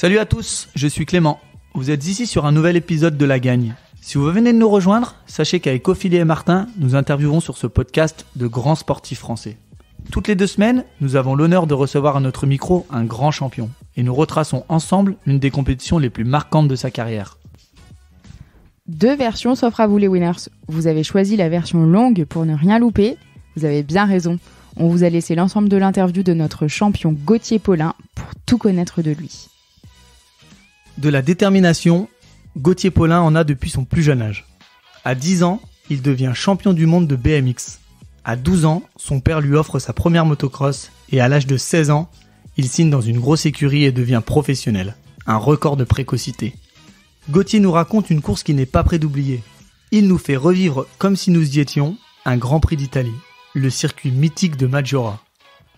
Salut à tous, je suis Clément. Vous êtes ici sur un nouvel épisode de La Gagne. Si vous venez de nous rejoindre, sachez qu'avec Ophélie et Martin, nous interviewons sur ce podcast de grands sportifs français. Toutes les 2 semaines, nous avons l'honneur de recevoir à notre micro un grand champion et nous retraçons ensemble l'une des compétitions les plus marquantes de sa carrière. 2 versions s'offrent à vous les winners. Vous avez choisi la version longue pour ne rien louper. Vous avez bien raison. On vous a laissé l'ensemble de l'interview de notre champion Gauthier Paulin pour tout connaître de lui. De la détermination, Gauthier Paulin en a depuis son plus jeune âge. À 10 ans, il devient champion du monde de BMX. À 12 ans, son père lui offre sa première motocross et à l'âge de 16 ans, il signe dans une grosse écurie et devient professionnel. Un record de précocité. Gauthier nous raconte une course qui n'est pas près d'oublier. Il nous fait revivre, comme si nous y étions, un Grand Prix d'Italie, le circuit mythique de Maggiora.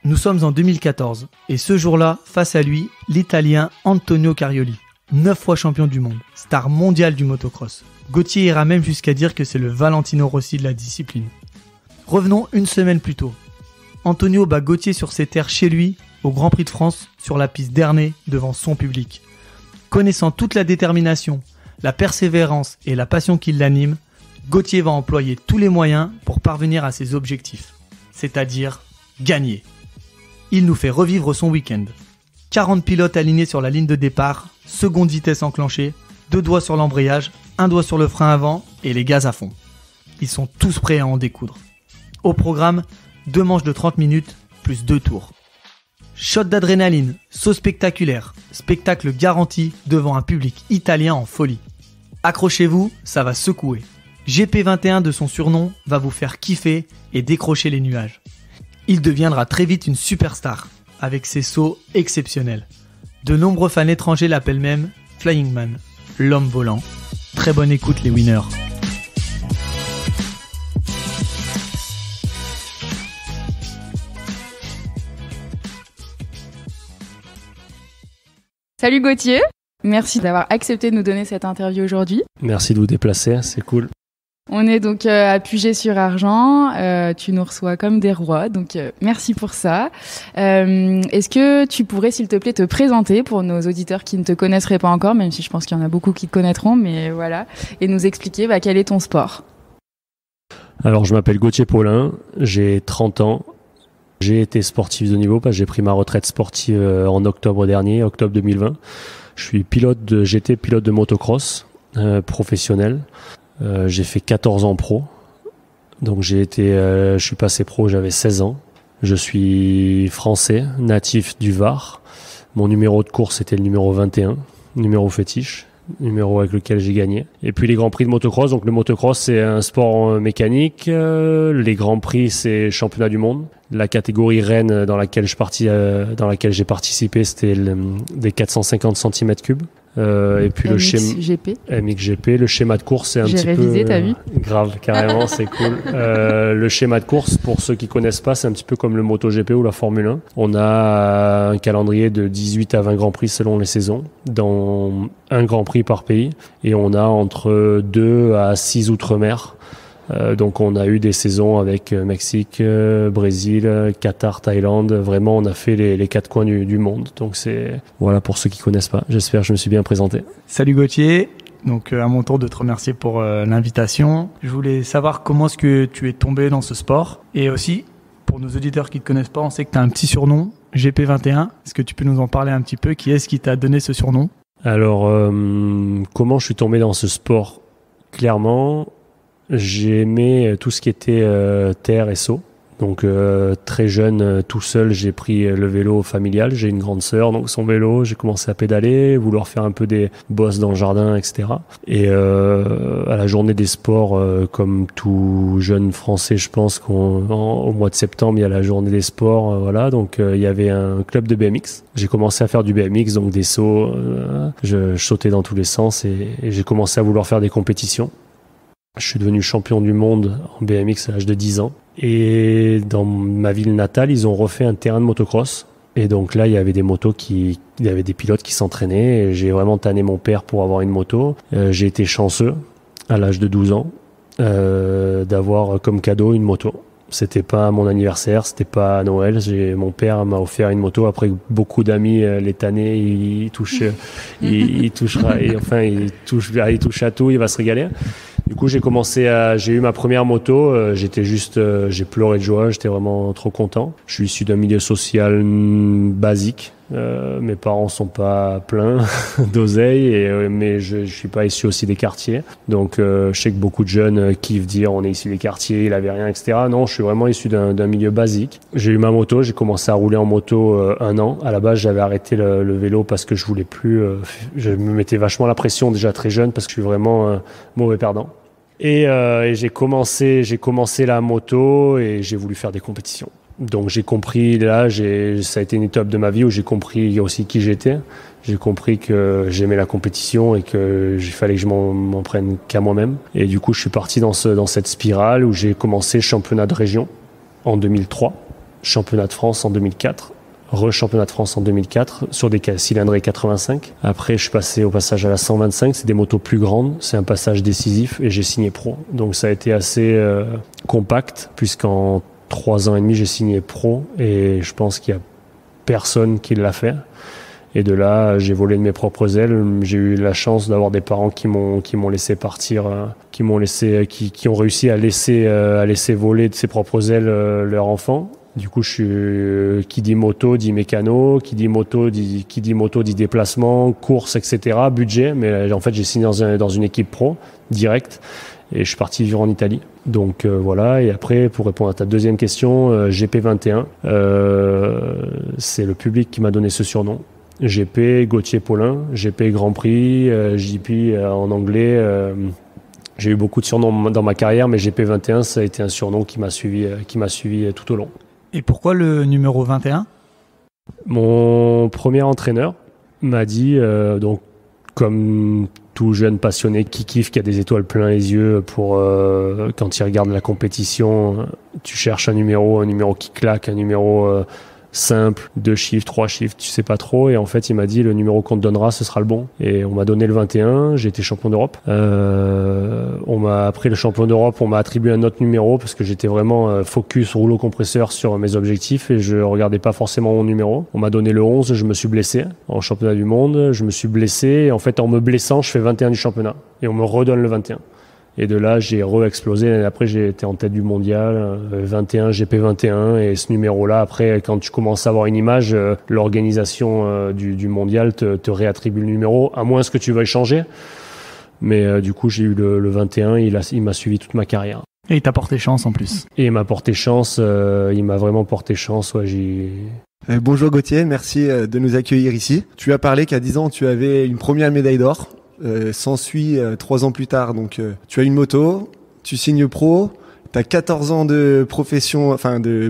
Nous sommes en 2014 et ce jour-là, face à lui, l'Italien Antonio Carioli. 9 fois champion du monde, star mondial du motocross. Gauthier ira même jusqu'à dire que c'est le Valentino Rossi de la discipline. Revenons une semaine plus tôt. Antonio bat Gauthier sur ses terres chez lui, au Grand Prix de France, sur la piste d'Ernée, devant son public. Connaissant toute la détermination, la persévérance et la passion qui l'animent, Gauthier va employer tous les moyens pour parvenir à ses objectifs, c'est-à-dire gagner. Il nous fait revivre son week-end. 40 pilotes alignés sur la ligne de départ, seconde vitesse enclenchée, 2 doigts sur l'embrayage, 1 doigt sur le frein avant et les gaz à fond. Ils sont tous prêts à en découdre. Au programme, 2 manches de 30 minutes plus 2 tours. Shot d'adrénaline, saut spectaculaire, spectacle garanti devant un public italien en folie. Accrochez-vous, ça va secouer. GP21 de son surnom va vous faire kiffer et décrocher les nuages. Il deviendra très vite une superstar, avec ses sauts exceptionnels. De nombreux fans étrangers l'appellent même Flying Man, l'homme volant. Très bonne écoute les winners. Salut Gauthier, merci d'avoir accepté de nous donner cette interview aujourd'hui. Merci de vous déplacer, c'est cool. On est donc à Puget-sur-Argent, tu nous reçois comme des rois, donc merci pour ça. Est-ce que tu pourrais s'il te plaît te présenter pour nos auditeurs qui ne te connaisseraient pas encore, même si je pense qu'il y en a beaucoup qui te connaîtront, mais voilà, et nous expliquer quel est ton sport? Alors je m'appelle Gauthier Paulin, j'ai 30 ans, j'ai été sportif de niveau parce que j'ai pris ma retraite sportive en octobre dernier, octobre 2020. Je suis pilote de GT, pilote de motocross professionnel. J'ai fait 14 ans pro, donc je suis passé pro, j'avais 16 ans. Je suis français, natif du Var. Mon numéro de course était le numéro 21, numéro fétiche, numéro avec lequel j'ai gagné. Et puis les Grands Prix de motocross, donc le motocross c'est un sport mécanique, les Grands Prix c'est championnat du monde. La catégorie reine dans laquelle j'ai participé c'était des 450 cm3. Et puis MXGP, le schéma de course c'est un petit peu... J'ai révisé, t'as vu ? Grave, carrément, c'est cool. Le schéma de course, pour ceux qui connaissent pas, c'est un petit peu comme le MotoGP ou la Formule 1. On a un calendrier de 18 à 20 Grands Prix selon les saisons, dans un Grand Prix par pays. Et on a entre 2 à 6 outre-mer. Donc on a eu des saisons avec Mexique, Brésil, Qatar, Thaïlande. Vraiment, on a fait les 4 coins du monde. Donc c'est voilà pour ceux qui connaissent pas. J'espère que je me suis bien présenté. Salut Gauthier. Donc à mon tour de te remercier pour l'invitation. Je voulais savoir comment est-ce que tu es tombé dans ce sport. Et aussi, pour nos auditeurs qui ne te connaissent pas, on sait que tu as un petit surnom, GP21. Est-ce que tu peux nous en parler un petit peu? Qui est-ce qui t'a donné ce surnom? Alors, comment je suis tombé dans ce sport? Clairement, j'aimais tout ce qui était terre et saut. Donc très jeune, tout seul, j'ai pris le vélo familial. J'ai une grande sœur, donc son vélo, j'ai commencé à pédaler, vouloir faire un peu des bosses dans le jardin, etc. Et à la journée des sports, comme tout jeune Français, je pense au mois de septembre, il y a la journée des sports, voilà. Donc il y avait un club de BMX. J'ai commencé à faire du BMX, donc des sauts. Je sautais dans tous les sens et j'ai commencé à vouloir faire des compétitions. Je suis devenu champion du monde en BMX à l'âge de 10 ans. Et dans ma ville natale, ils ont refait un terrain de motocross. Et donc là, il y avait il y avait des pilotes qui s'entraînaient. Et j'ai vraiment tanné mon père pour avoir une moto. J'ai été chanceux, à l'âge de 12 ans, d'avoir comme cadeau une moto. C'était pas mon anniversaire, c'était pas à Noël. Mon père m'a offert une moto. Après, beaucoup d'amis l'été année, il touche à tout, il va se régaler. Du coup, j'ai eu ma première moto. J'ai pleuré de joie. J'étais vraiment trop content. Je suis issu d'un milieu social basique. Mes parents sont pas pleins d'oseille, mais je suis pas issu aussi des quartiers. Donc, je sais que beaucoup de jeunes kiffent dire on est issu des quartiers, il avait rien, etc. Non, je suis vraiment issu d'un milieu basique. J'ai eu ma moto. J'ai commencé à rouler en moto 1 an. À la base, j'avais arrêté le vélo parce que je voulais plus. Je me mettais vachement la pression déjà très jeune parce que je suis vraiment mauvais perdant. Et j'ai commencé la moto et j'ai voulu faire des compétitions. Donc j'ai compris, ça a été une étape de ma vie où j'ai compris aussi qui j'étais. J'ai compris que j'aimais la compétition et que il fallait que je m'en prenne qu'à moi-même. Et du coup, je suis parti dans cette spirale où j'ai commencé championnat de région en 2003, championnat de France en 2004, re-championnat de France en 2004 sur des cylindrées 85. Après, je suis passé au passage à la 125. C'est des motos plus grandes. C'est un passage décisif et j'ai signé pro. Donc ça a été assez compact puisqu'en 3 ans et demi, j'ai signé pro et je pense qu'il y a personne qui l'a fait. Et de là, j'ai volé de mes propres ailes. J'ai eu la chance d'avoir des parents qui m'ont laissé partir, qui ont réussi à laisser voler de ses propres ailes leur enfant. Du coup, qui dit moto dit mécano, qui dit moto dit déplacement, course, etc., budget. Mais en fait, j'ai signé dans une équipe pro direct et je suis parti vivre en Italie. Donc voilà. Et après, pour répondre à ta deuxième question, GP21, c'est le public qui m'a donné ce surnom. GP, Gauthier Paulin, GP Grand Prix, JP en anglais. J'ai eu beaucoup de surnoms dans ma carrière, mais GP21, ça a été un surnom qui m'a suivi tout au long. Et pourquoi le numéro 21 ? Mon premier entraîneur m'a dit, donc comme tout jeune passionné qui kiffe, qui a des étoiles plein les yeux pour quand il regarde la compétition, tu cherches un numéro qui claque, un numéro simple, 2 chiffres, 3 chiffres, tu sais pas trop. Et en fait, il m'a dit le numéro qu'on te donnera, ce sera le bon. Et on m'a donné le 21, j'ai été champion d'Europe. Après le champion d'Europe, on m'a attribué un autre numéro parce que j'étais vraiment focus rouleau compresseur sur mes objectifs et je regardais pas forcément mon numéro. On m'a donné le 11, je me suis blessé en championnat du monde, je me suis blessé. Et en fait, en me blessant, je fais 21 du championnat et on me redonne le 21. Et de là, j'ai re-explosé. L'année après, j'ai été en tête du mondial, 21, GP21. Et ce numéro-là, après, quand tu commences à avoir une image, l'organisation du mondial te réattribue le numéro, à moins que tu veuilles changer. Mais du coup, j'ai eu le 21. Il m'a suivi toute ma carrière. Et il t'a porté chance en plus. Et il m'a porté chance. Il m'a vraiment porté chance. Ouais, bonjour Gauthier, merci de nous accueillir ici. Tu as parlé qu'à 10 ans, tu avais une première médaille d'or. S'ensuit 3 ans plus tard, donc tu as une moto, tu signes pro, tu as 14 ans de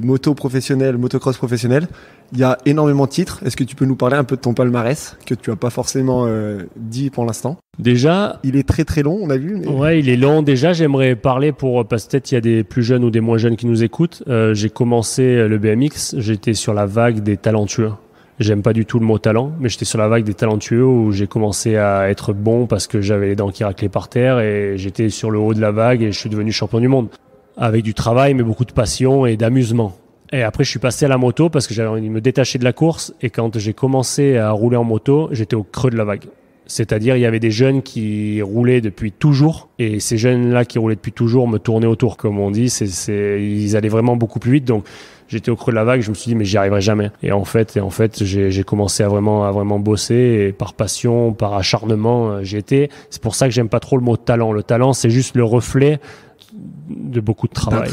moto professionnelle, motocross professionnelle. Il y a énormément de titres. Est-ce que tu peux nous parler un peu de ton palmarès que tu as pas forcément dit pour l'instant ? Déjà, il est très très long, on a vu. Mais... Ouais, il est long. Déjà, j'aimerais parler parce que peut-être il y a des plus jeunes ou des moins jeunes qui nous écoutent. J'ai commencé le BMX, j'étais sur la vague des talentueux. J'aime pas du tout le mot talent, mais j'étais sur la vague des talentueux où j'ai commencé à être bon parce que j'avais les dents qui raclaient par terre et j'étais sur le haut de la vague et je suis devenu champion du monde. Avec du travail, mais beaucoup de passion et d'amusement. Et après, je suis passé à la moto parce que j'avais envie de me détacher de la course et quand j'ai commencé à rouler en moto, j'étais au creux de la vague. C'est-à-dire, il y avait des jeunes qui roulaient depuis toujours et ces jeunes-là qui roulaient depuis toujours me tournaient autour. Comme on dit, ils allaient vraiment beaucoup plus vite. Donc, j'étais au creux de la vague, je me suis dit mais j'y arriverai jamais. Et en fait, j'ai commencé à vraiment bosser et par passion, par acharnement, c'est pour ça que j'aime pas trop le mot talent. Le talent, c'est juste le reflet de beaucoup de travail.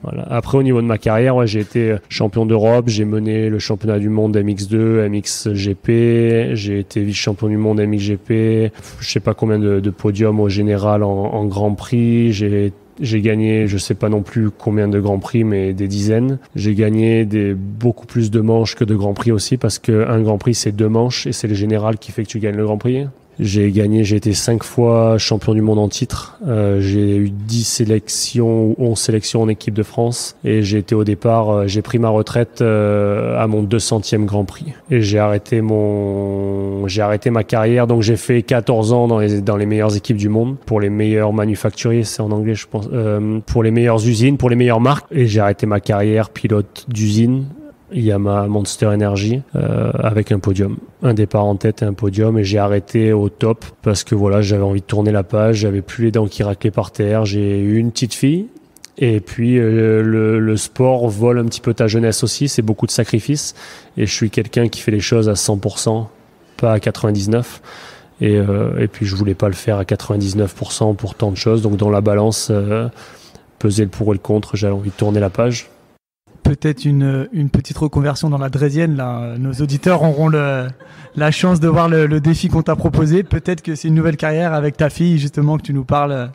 Voilà. Après, au niveau de ma carrière, ouais, j'ai été champion d'Europe, j'ai mené le championnat du monde MX2, MXGP, j'ai été vice-champion du monde MXGP, je sais pas combien de podiums au général en Grand Prix, j'ai gagné, je sais pas non plus combien de Grands Prix, mais des dizaines. J'ai gagné beaucoup plus de manches que de Grands Prix aussi, parce qu'un Grand Prix, c'est 2 manches, et c'est le général qui fait que tu gagnes le Grand Prix. J'ai été 5 fois champion du monde en titre. J'ai eu 10 sélections ou 11 sélections en équipe de France. Et j'ai été au départ, j'ai pris ma retraite à mon 200e Grand Prix. Et j'ai arrêté ma carrière. Donc j'ai fait 14 ans dans les meilleures équipes du monde. Pour les meilleurs manufacturiers, c'est en anglais je pense. Pour les meilleures usines, pour les meilleures marques. Et j'ai arrêté ma carrière pilote d'usine. Yamaha Monster Energy avec un podium, un départ en tête et un podium, et j'ai arrêté au top parce que voilà, j'avais envie de tourner la page, j'avais plus les dents qui raclaient par terre, j'ai eu une petite fille et puis le sport vole un petit peu ta jeunesse aussi, c'est beaucoup de sacrifices et je suis quelqu'un qui fait les choses à 100%, pas à 99%. Et puis je voulais pas le faire à 99% pour tant de choses, donc dans la balance peser le pour et le contre, j'avais envie de tourner la page. Peut-être une petite reconversion dans la draisienne. Là, nos auditeurs auront la chance de voir le défi qu'on t'a proposé. Peut-être que c'est une nouvelle carrière avec ta fille, justement, que tu nous parles.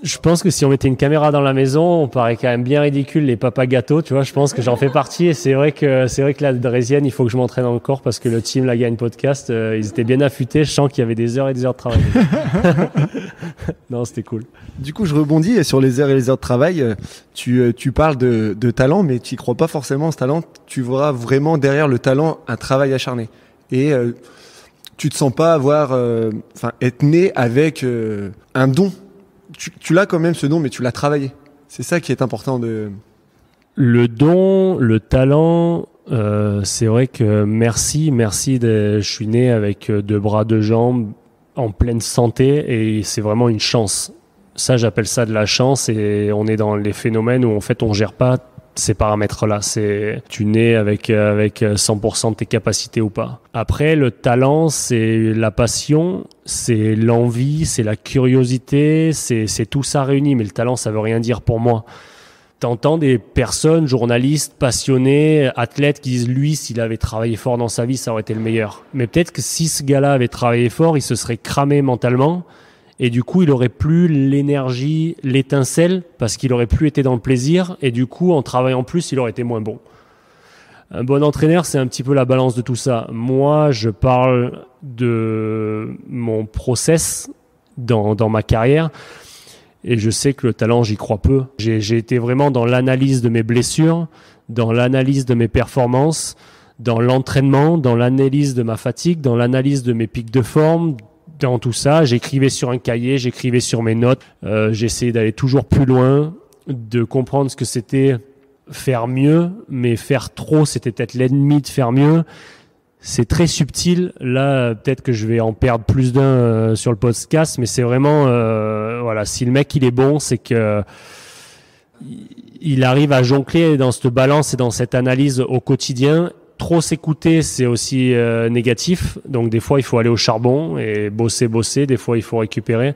Je pense que si on mettait une caméra dans la maison, on paraît quand même bien ridicule, les papas gâteaux, tu vois. Je pense que j'en fais partie et c'est vrai que la draisienne, il faut que je m'entraîne encore parce que le team La Gagne Podcast, ils étaient bien affûtés. Je sens qu'il y avait des heures et des heures de travail. Non, c'était cool. Du coup, je rebondis sur les heures et les heures de travail. Tu parles de talent, mais tu y crois pas forcément ce talent. Tu vois vraiment derrière le talent un travail acharné. Et tu te sens pas être né avec un don. Tu l'as quand même ce don, mais tu l'as travaillé. C'est ça qui est important Le don, le talent, c'est vrai que merci. Je suis né avec 2 bras, 2 jambes, en pleine santé, et c'est vraiment une chance. Ça, j'appelle ça de la chance, et on est dans les phénomènes où en fait on gère pas ces paramètres-là. Tu nais avec 100% de tes capacités ou pas. Après, le talent, c'est la passion, c'est l'envie, c'est la curiosité, c'est tout ça réuni. Mais le talent, ça veut rien dire pour moi. T'entends des personnes, journalistes, passionnés, athlètes qui disent lui, s'il avait travaillé fort dans sa vie, ça aurait été le meilleur. Mais peut-être que si ce gars-là avait travaillé fort, il se serait cramé mentalement. Et du coup, il aurait plus l'énergie, l'étincelle, parce qu'il aurait plus été dans le plaisir. Et du coup, en travaillant plus, il aurait été moins bon. Un bon entraîneur, c'est un petit peu la balance de tout ça. Moi, je parle de mon process dans ma carrière. Et je sais que le talent, j'y crois peu. J'ai été vraiment dans l'analyse de mes blessures, dans l'analyse de mes performances, dans l'entraînement, dans l'analyse de ma fatigue, dans l'analyse de mes pics de forme. Dans tout ça, j'écrivais sur un cahier, j'écrivais sur mes notes. J'essayais d'aller toujours plus loin, de comprendre ce que c'était faire mieux, mais faire trop, c'était peut-être l'ennemi de faire mieux. C'est très subtil. Là, peut-être que je vais en perdre plus d'un sur le podcast, mais c'est vraiment, voilà, si le mec il est bon, c'est que il arrive à jongler dans cette balance et dans cette analyse au quotidien. Trop s'écouter, c'est aussi négatif. Donc des fois, il faut aller au charbon et bosser. Des fois, il faut récupérer.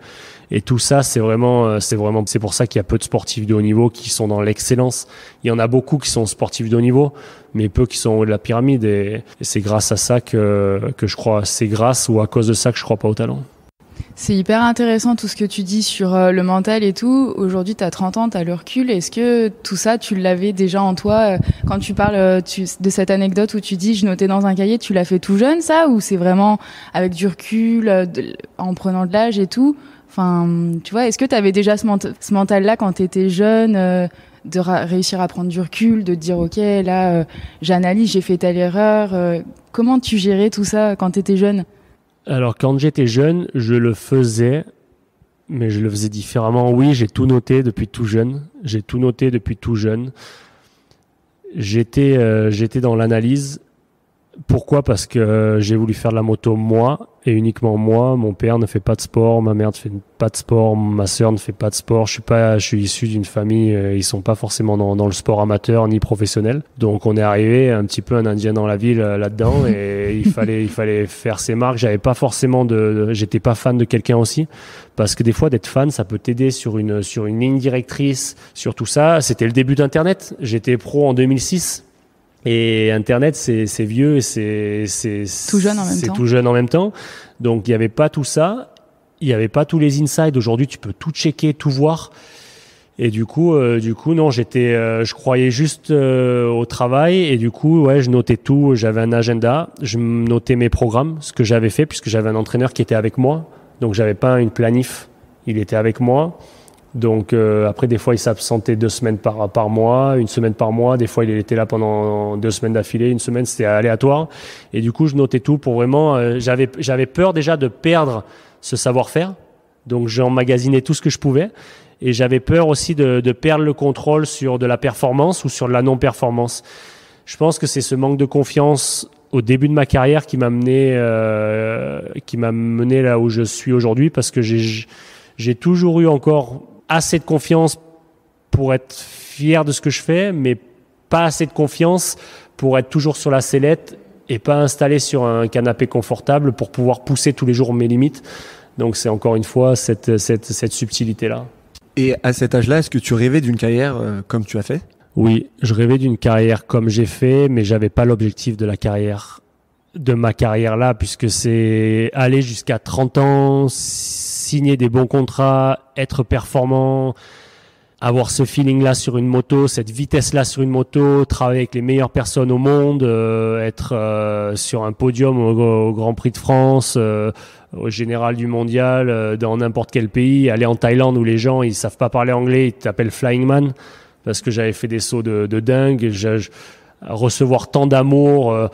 Et tout ça, c'est pour ça qu'il y a peu de sportifs de haut niveau qui sont dans l'excellence. Il y en a beaucoup qui sont sportifs de haut niveau, mais peu qui sont au haut de la pyramide. Et c'est grâce à ça que je crois. C'est grâce ou à cause de ça que je crois pas au talent. C'est hyper intéressant tout ce que tu dis sur le mental et tout. Aujourd'hui, tu as 30 ans, tu as le recul. Est-ce que tout ça, tu l'avais déjà en toi quand tu parles de cette anecdote où tu dis « je notais dans un cahier », tu l'as fait tout jeune ça, ou c'est vraiment avec du recul, en prenant de l'âge et tout? Enfin, tu vois, est-ce que tu avais déjà ce mental-là quand tu étais jeune, de réussir à prendre du recul, de te dire « ok, là, j'analyse, j'ai fait telle erreur ». Comment tu gérais tout ça quand tu étais jeune? Alors, quand j'étais jeune, je le faisais, mais je le faisais différemment. Oui, j'ai tout noté depuis tout jeune. J'étais dans l'analyse. Pourquoi ? Parce que j'ai voulu faire de la moto moi, et uniquement moi. Mon père ne fait pas de sport, ma mère ne fait pas de sport, ma sœur ne fait pas de sport. Je suis issu d'une famille, ils sont pas forcément dans le sport amateur ni professionnel. Donc on est arrivé un petit peu un Indien dans la ville là-dedans, et il fallait faire ses marques. J'avais pas forcément j'étais pas fan de quelqu'un aussi, parce que des fois d'être fan, ça peut t'aider sur une ligne directrice, sur tout ça. C'était le début d'Internet. J'étais pro en 2006. Et Internet, c'est vieux et c'est tout jeune en même temps. C'est tout jeune en même temps. Donc, il n'y avait pas tout ça. Il n'y avait pas tous les insides. Aujourd'hui, tu peux tout checker, tout voir. Et du coup, non, je croyais juste au travail et du coup, ouais, je notais tout. J'avais un agenda, je notais mes programmes, ce que j'avais fait puisque j'avais un entraîneur qui était avec moi. Donc, j'avais pas une planif, il était avec moi. Donc, après, des fois, il s'absentait 2 semaines par mois, 1 semaine par mois. Des fois, il était là pendant 2 semaines d'affilée. 1 semaine, c'était aléatoire. Et du coup, je notais tout pour vraiment. J'avais peur déjà de perdre ce savoir-faire. Donc, j'emmagasinais tout ce que je pouvais. Et j'avais peur aussi de perdre le contrôle sur de la performance ou sur de la non-performance. Je pense que c'est ce manque de confiance au début de ma carrière qui m'a mené là où je suis aujourd'hui, parce que j'ai toujours eu encore assez de confiance pour être fier de ce que je fais, mais pas assez de confiance pour être toujours sur la sellette et pas installé sur un canapé confortable pour pouvoir pousser tous les jours mes limites. Donc c'est encore une fois cette subtilité-là. Et à cet âge-là, est-ce que tu rêvais d'une carrière comme tu as fait ? Oui, je rêvais d'une carrière comme j'ai fait, mais j'avais pas l'objectif de ma carrière là, puisque c'est aller jusqu'à 30 ans, signer des bons contrats, être performant, avoir ce feeling-là sur une moto, cette vitesse-là sur une moto, travailler avec les meilleures personnes au monde, être sur un podium au Grand Prix de France, au général du mondial, dans n'importe quel pays, aller en Thaïlande où les gens ils savent pas parler anglais, ils t'appellent Flying Man parce que j'avais fait des sauts de dingue, recevoir tant d'amour,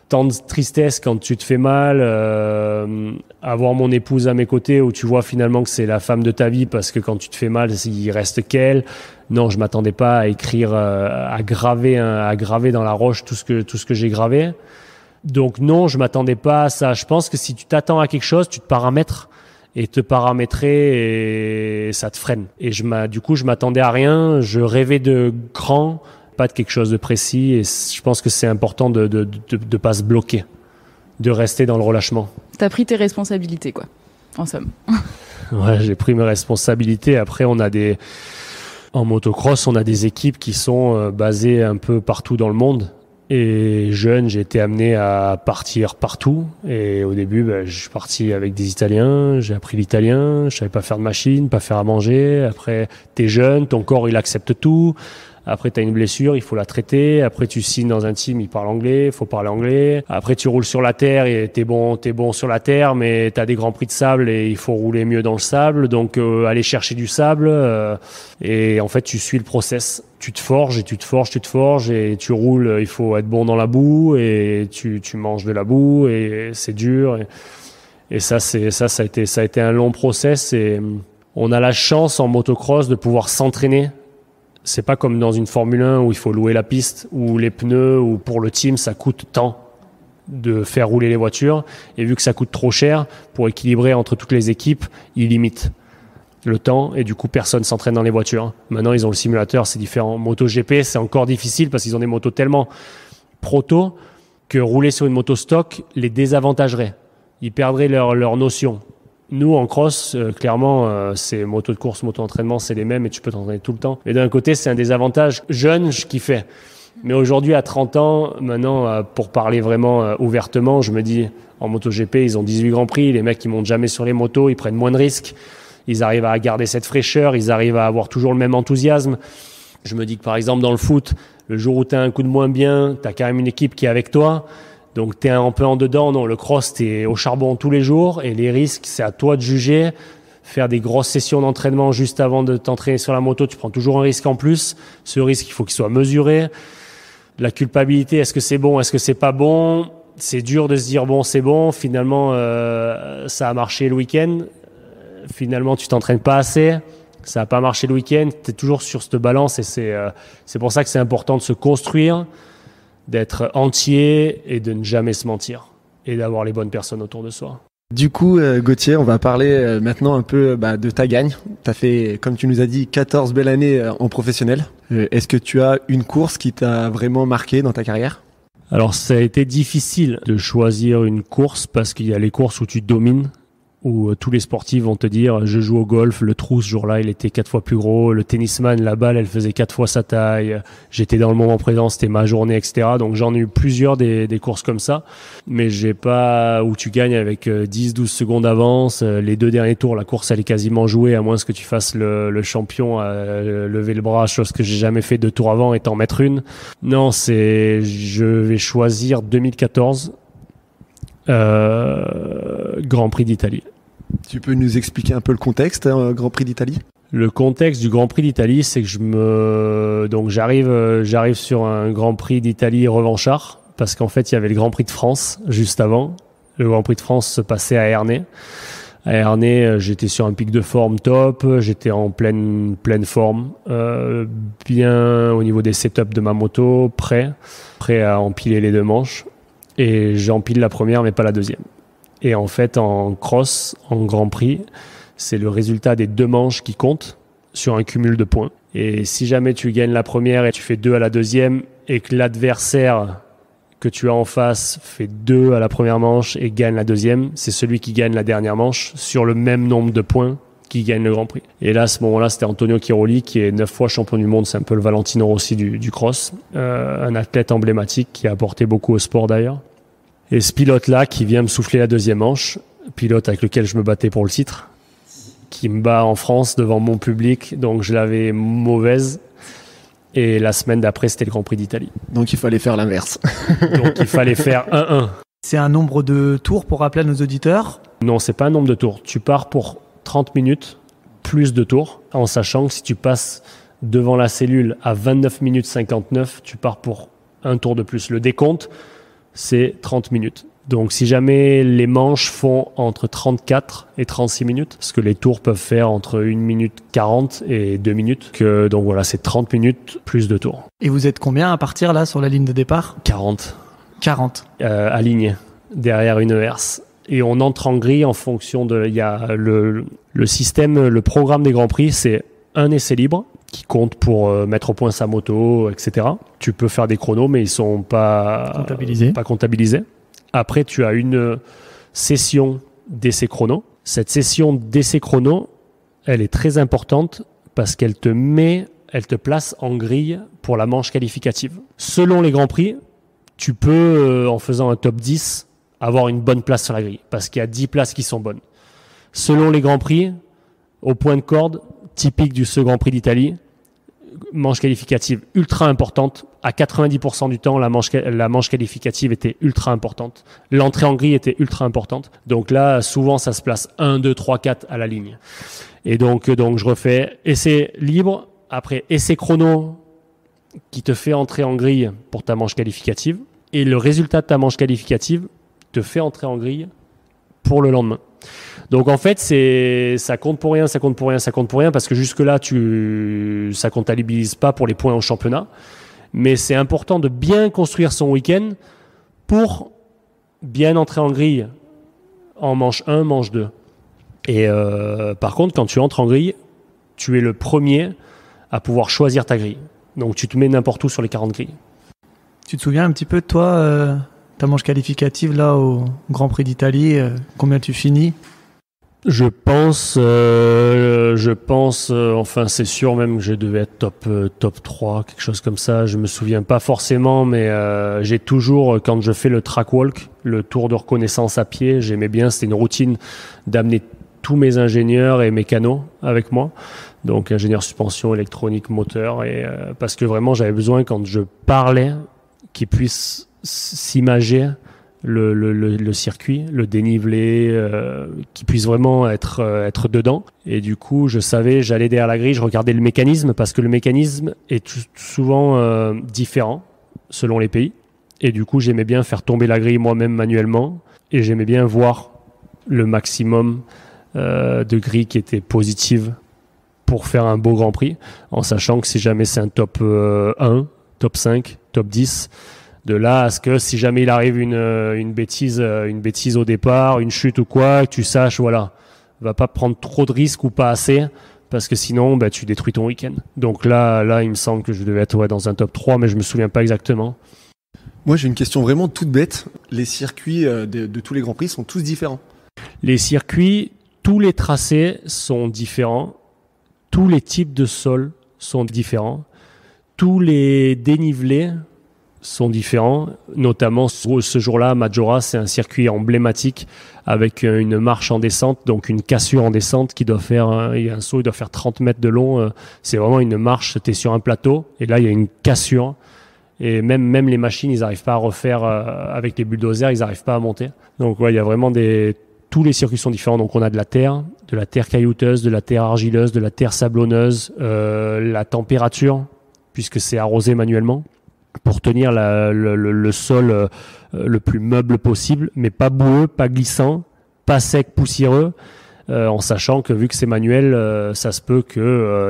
tant de tristesse quand tu te fais mal, avoir mon épouse à mes côtés où tu vois finalement que c'est la femme de ta vie parce que quand tu te fais mal, il reste qu'elle. Non, je m'attendais pas à écrire, à graver dans la roche tout ce que j'ai gravé. Donc non, je m'attendais pas à ça. Je pense que si tu t'attends à quelque chose, tu te paramètres et te paramétrer et ça te freine. Et du coup, je m'attendais à rien. Je rêvais de grand, pas de quelque chose de précis. Et je pense que c'est important de pas se bloquer, de rester dans le relâchement. T'as pris tes responsabilités, quoi, en somme. Ouais, j'ai pris mes responsabilités. Après, en motocross, on a des équipes qui sont basées un peu partout dans le monde. Et jeune, j'ai été amené à partir partout. Et au début, je suis parti avec des Italiens. J'ai appris l'italien. Je savais pas faire de machine, pas faire à manger. Après, t'es jeune, ton corps, il accepte tout. Après, t'as une blessure, il faut la traiter. Après, tu signes dans un team, il parle anglais, il faut parler anglais. Après, tu roules sur la terre et t'es bon sur la terre, mais t'as des grands prix de sable et il faut rouler mieux dans le sable. Donc, aller chercher du sable. Et en fait, tu suis le process. Tu te forges et tu roules. Il faut être bon dans la boue et tu manges de la boue et c'est dur. Et ça a été un long process et on a la chance en motocross de pouvoir s'entraîner. C'est pas comme dans une Formule 1 où il faut louer la piste, ou les pneus, ou pour le team, ça coûte tant de faire rouler les voitures. Et vu que ça coûte trop cher, pour équilibrer entre toutes les équipes, ils limitent le temps et du coup, personne s'entraîne dans les voitures. Maintenant, ils ont le simulateur, c'est différent. MotoGP, c'est encore difficile parce qu'ils ont des motos tellement proto que rouler sur une moto stock les désavantagerait. Ils perdraient leur notion. Nous, en cross, clairement, c'est moto de course, moto d'entraînement, c'est les mêmes et tu peux t'entraîner tout le temps. Mais d'un côté, c'est un désavantage. Jeune, je kiffais. Mais aujourd'hui, à 30 ans, maintenant, pour parler vraiment ouvertement, je me dis, en MotoGP, ils ont 18 Grands Prix. Les mecs, ils montent jamais sur les motos, ils prennent moins de risques. Ils arrivent à garder cette fraîcheur, ils arrivent à avoir toujours le même enthousiasme. Je me dis que, par exemple, dans le foot, le jour où tu as un coup de moins bien, tu as quand même une équipe qui est avec toi. Donc, tu es un peu en dedans. Non, le cross, tu es au charbon tous les jours. Et les risques, c'est à toi de juger. Faire des grosses sessions d'entraînement juste avant de t'entraîner sur la moto, tu prends toujours un risque en plus. Ce risque, il faut qu'il soit mesuré. La culpabilité, est-ce que c'est bon, est-ce que c'est pas bon? C'est dur de se dire, bon, c'est bon. Finalement, ça a marché le week-end. Finalement, tu t'entraînes pas assez. Ça n'a pas marché le week-end. Tu es toujours sur cette balance. Et c'est pour ça que c'est important de se construire, d'être entier et de ne jamais se mentir et d'avoir les bonnes personnes autour de soi. Du coup, Gauthier, on va parler maintenant un peu de ta gagne. Tu as fait, comme tu nous as dit, 14 belles années en professionnel. Est-ce que tu as une course qui t'a vraiment marqué dans ta carrière ? Alors, ça a été difficile de choisir une course parce qu'il y a les courses où tu domines, où tous les sportifs vont te dire je joue au golf, le trou ce jour-là il était 4 fois plus gros, le tennisman la balle elle faisait 4 fois sa taille, j'étais dans le moment présent, c'était ma journée, etc. Donc j'en ai eu plusieurs des courses comme ça, mais j'ai pas où tu gagnes avec 10-12 secondes d'avance, les 2 derniers tours la course elle est quasiment jouée à moins que tu fasses le champion à lever le bras, chose que j'ai jamais fait 2 tours avant et t'en mettre une. Non, je vais choisir 2014 Grand Prix d'Italie. Tu peux nous expliquer un peu le contexte, Grand Prix d'Italie ? Le contexte du Grand Prix d'Italie, c'est que j'arrive sur un Grand Prix d'Italie revanchard, parce qu'en fait, il y avait le Grand Prix de France juste avant. Le Grand Prix de France se passait à Ernée. À Ernée, j'étais sur un pic de forme top, j'étais en pleine forme, bien au niveau des setups de ma moto, prêt à empiler les 2 manches. Et j'empile la première, mais pas la deuxième. Et en fait, en cross, en Grand Prix, c'est le résultat des 2 manches qui comptent sur un cumul de points. Et si jamais tu gagnes la première et tu fais 2 à la deuxième, et que l'adversaire que tu as en face fait 2 à la première manche et gagne la deuxième, c'est celui qui gagne la dernière manche sur le même nombre de points qui gagne le Grand Prix. Et là, à ce moment-là, c'était Antonio Chiroli, qui est 9 fois champion du monde, c'est un peu le Valentino Rossi du cross, un athlète emblématique qui a apporté beaucoup au sport d'ailleurs. Et ce pilote-là qui vient me souffler la deuxième manche, pilote avec lequel je me battais pour le titre, qui me bat en France devant mon public, donc je l'avais mauvaise. Et la semaine d'après, c'était le Grand Prix d'Italie. Donc il fallait faire l'inverse. Donc il fallait faire 1-1. C'est un nombre de tours pour rappeler à nos auditeurs ? Non, c'est pas un nombre de tours. Tu pars pour 30 minutes, plus de tours, en sachant que si tu passes devant la cellule à 29 minutes 59, tu pars pour un tour de plus. Le décompte, c'est 30 minutes. Donc si jamais les manches font entre 34 et 36 minutes, parce que les tours peuvent faire entre 1 minute 40 et 2 minutes, donc voilà, c'est 30 minutes plus de tours. Et vous êtes combien à partir là sur la ligne de départ ? 40. 40. Alignés derrière une herse. Et on entre en grille en fonction de... Il y a le système, le programme des Grands Prix, c'est un essai libre qui compte pour mettre au point sa moto, etc. Tu peux faire des chronos, mais ils sont pas comptabilisés. Après, tu as une session d'essai chrono. Cette session d'essai chrono, elle est très importante parce qu'elle te place en grille pour la manche qualificative. Selon les Grands Prix, tu peux, en faisant un top 10, avoir une bonne place sur la grille parce qu'il y a 10 places qui sont bonnes. Selon les Grands Prix, au point de corde, typique du second Grand Prix d'Italie, manche qualificative ultra importante. À 90% du temps, la manche qualificative était ultra importante. L'entrée en grille était ultra importante. Donc là, souvent, ça se place 1, 2, 3, 4 à la ligne. Et donc je refais essai libre, après essai chrono qui te fait entrer en grille pour ta manche qualificative. Et le résultat de ta manche qualificative te fait entrer en grille pour le lendemain. Donc en fait, ça compte pour rien parce que jusque-là, ça comptabilise pas pour les points au championnat. Mais c'est important de bien construire son week-end pour bien entrer en grille en manche 1, manche 2. Et par contre, quand tu entres en grille, tu es le premier à pouvoir choisir ta grille. Donc tu te mets n'importe où sur les 40 grilles. Tu te souviens un petit peu de toi, ta manche qualificative là au Grand Prix d'Italie, combien tu finis ? Je pense, enfin c'est sûr même que je devais être top 3, quelque chose comme ça. Je me souviens pas forcément, mais j'ai toujours, quand je fais le track walk, le tour de reconnaissance à pied, j'aimais bien, c'était une routine d'amener tous mes ingénieurs et mécanos avec moi. Donc ingénieur suspension, électronique, moteur, et parce que vraiment j'avais besoin quand je parlais qu'ils puissent s'imager le circuit, le dénivelé, qui puisse vraiment être dedans. Et du coup, je savais, j'allais derrière la grille, je regardais le mécanisme, parce que le mécanisme est souvent différent selon les pays. Et du coup, j'aimais bien faire tomber la grille moi-même manuellement, et j'aimais bien voir le maximum de grilles qui étaient positives pour faire un beau Grand Prix, en sachant que si jamais c'est un top 1, top 5, top 10, de là à ce que si jamais il arrive une bêtise au départ, une chute ou quoi, que tu saches, voilà, va pas prendre trop de risques ou pas assez, parce que sinon tu détruis ton week-end. Donc là, il me semble que je devais être dans un top 3, mais je me souviens pas exactement. Moi, j'ai une question vraiment toute bête. Les circuits de tous les Grands Prix sont tous différents. Les circuits, tous les tracés sont différents, tous les types de sols sont différents, tous les dénivelés sont différents, notamment ce jour-là, Maggiora, c'est un circuit emblématique avec une marche en descente, donc une cassure en descente qui doit faire, il y a un saut, il doit faire 30 mètres de long, c'est vraiment une marche, tu es sur un plateau, et là il y a une cassure, et même les machines, ils n'arrivent pas à refaire, avec les bulldozers, ils n'arrivent pas à monter. Donc ouais, il y a vraiment tous les circuits sont différents, donc on a de la terre caillouteuse, de la terre argileuse, de la terre sablonneuse, la température, puisque c'est arrosé manuellement, pour tenir le sol le plus meuble possible, mais pas boueux, pas glissant, pas sec, poussiéreux, en sachant que vu que c'est manuel, ça se peut qu'il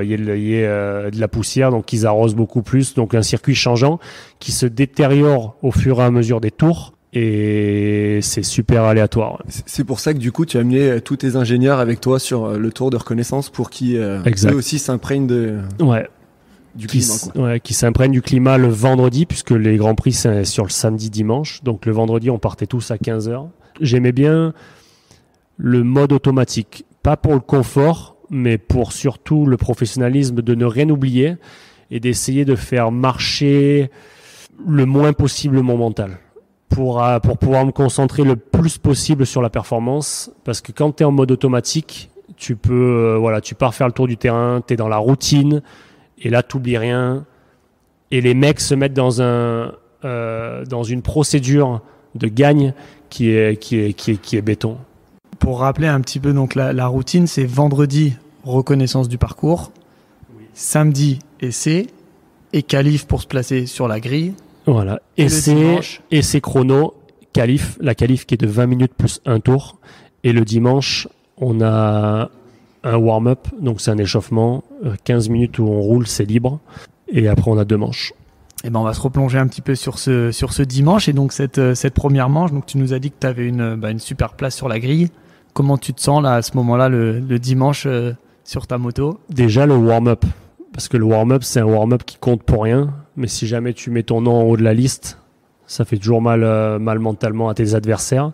y ait de la poussière, donc ils arrosent beaucoup plus. Donc un circuit changeant qui se détériore au fur et à mesure des tours. Et c'est super aléatoire. C'est pour ça que du coup tu as amené tous tes ingénieurs avec toi sur le tour de reconnaissance pour qu'ils eux aussi s'imprègnent du climat, quoi. Qui s'imprègne du climat le vendredi, puisque les Grands Prix c'est sur le samedi-dimanche. Donc le vendredi, on partait tous à 15h. J'aimais bien le mode automatique. Pas pour le confort, mais pour surtout le professionnalisme de ne rien oublier et d'essayer de faire marcher le moins possible mon mental. Pour pouvoir me concentrer le plus possible sur la performance. Parce que quand tu es en mode automatique, tu pars faire le tour du terrain, tu es dans la routine. Et là, t'oublies rien. Et les mecs se mettent dans une procédure de gagne qui est béton. Pour rappeler un petit peu donc la routine, c'est vendredi, reconnaissance du parcours. Oui. Samedi, essai. Et qualif pour se placer sur la grille. Voilà. Essai chrono, qualif. La qualif qui est de 20 minutes plus un tour. Et le dimanche, on a un warm-up, donc c'est un échauffement, 15 minutes où on roule, c'est libre, et après on a 2 manches. Et ben on va se replonger un petit peu sur ce dimanche, et donc cette première manche, donc tu nous as dit que tu avais une super place sur la grille. Comment tu te sens là à ce moment-là, le dimanche sur ta moto? Déjà le warm-up, parce que le warm-up c'est un warm-up qui compte pour rien, mais si jamais tu mets ton nom en haut de la liste, ça fait toujours mal mentalement à tes adversaires.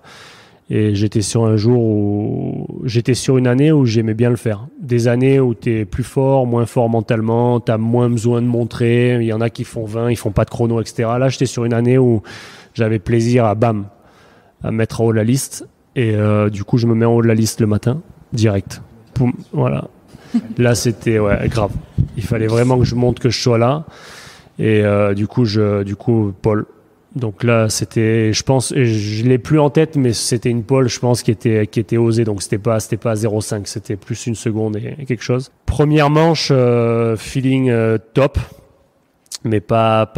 Et j'étais sur une année où j'aimais bien le faire. Des années où tu es plus fort, moins fort mentalement, tu as moins besoin de montrer. Il y en a qui font 20, ils font pas de chrono, etc. Là, j'étais sur une année où j'avais plaisir à mettre en haut de la liste. Et du coup, je me mets en haut de la liste le matin, direct. Poum, voilà. Là, c'était grave. Il fallait vraiment que je montre que je sois là. Et du coup, Paul. Donc là, c'était, je pense, je l'ai plus en tête, mais c'était une pole, je pense, qui était osée. Donc c'était pas 0,5, c'était plus 1 seconde et quelque chose. Première manche, feeling top, mais pas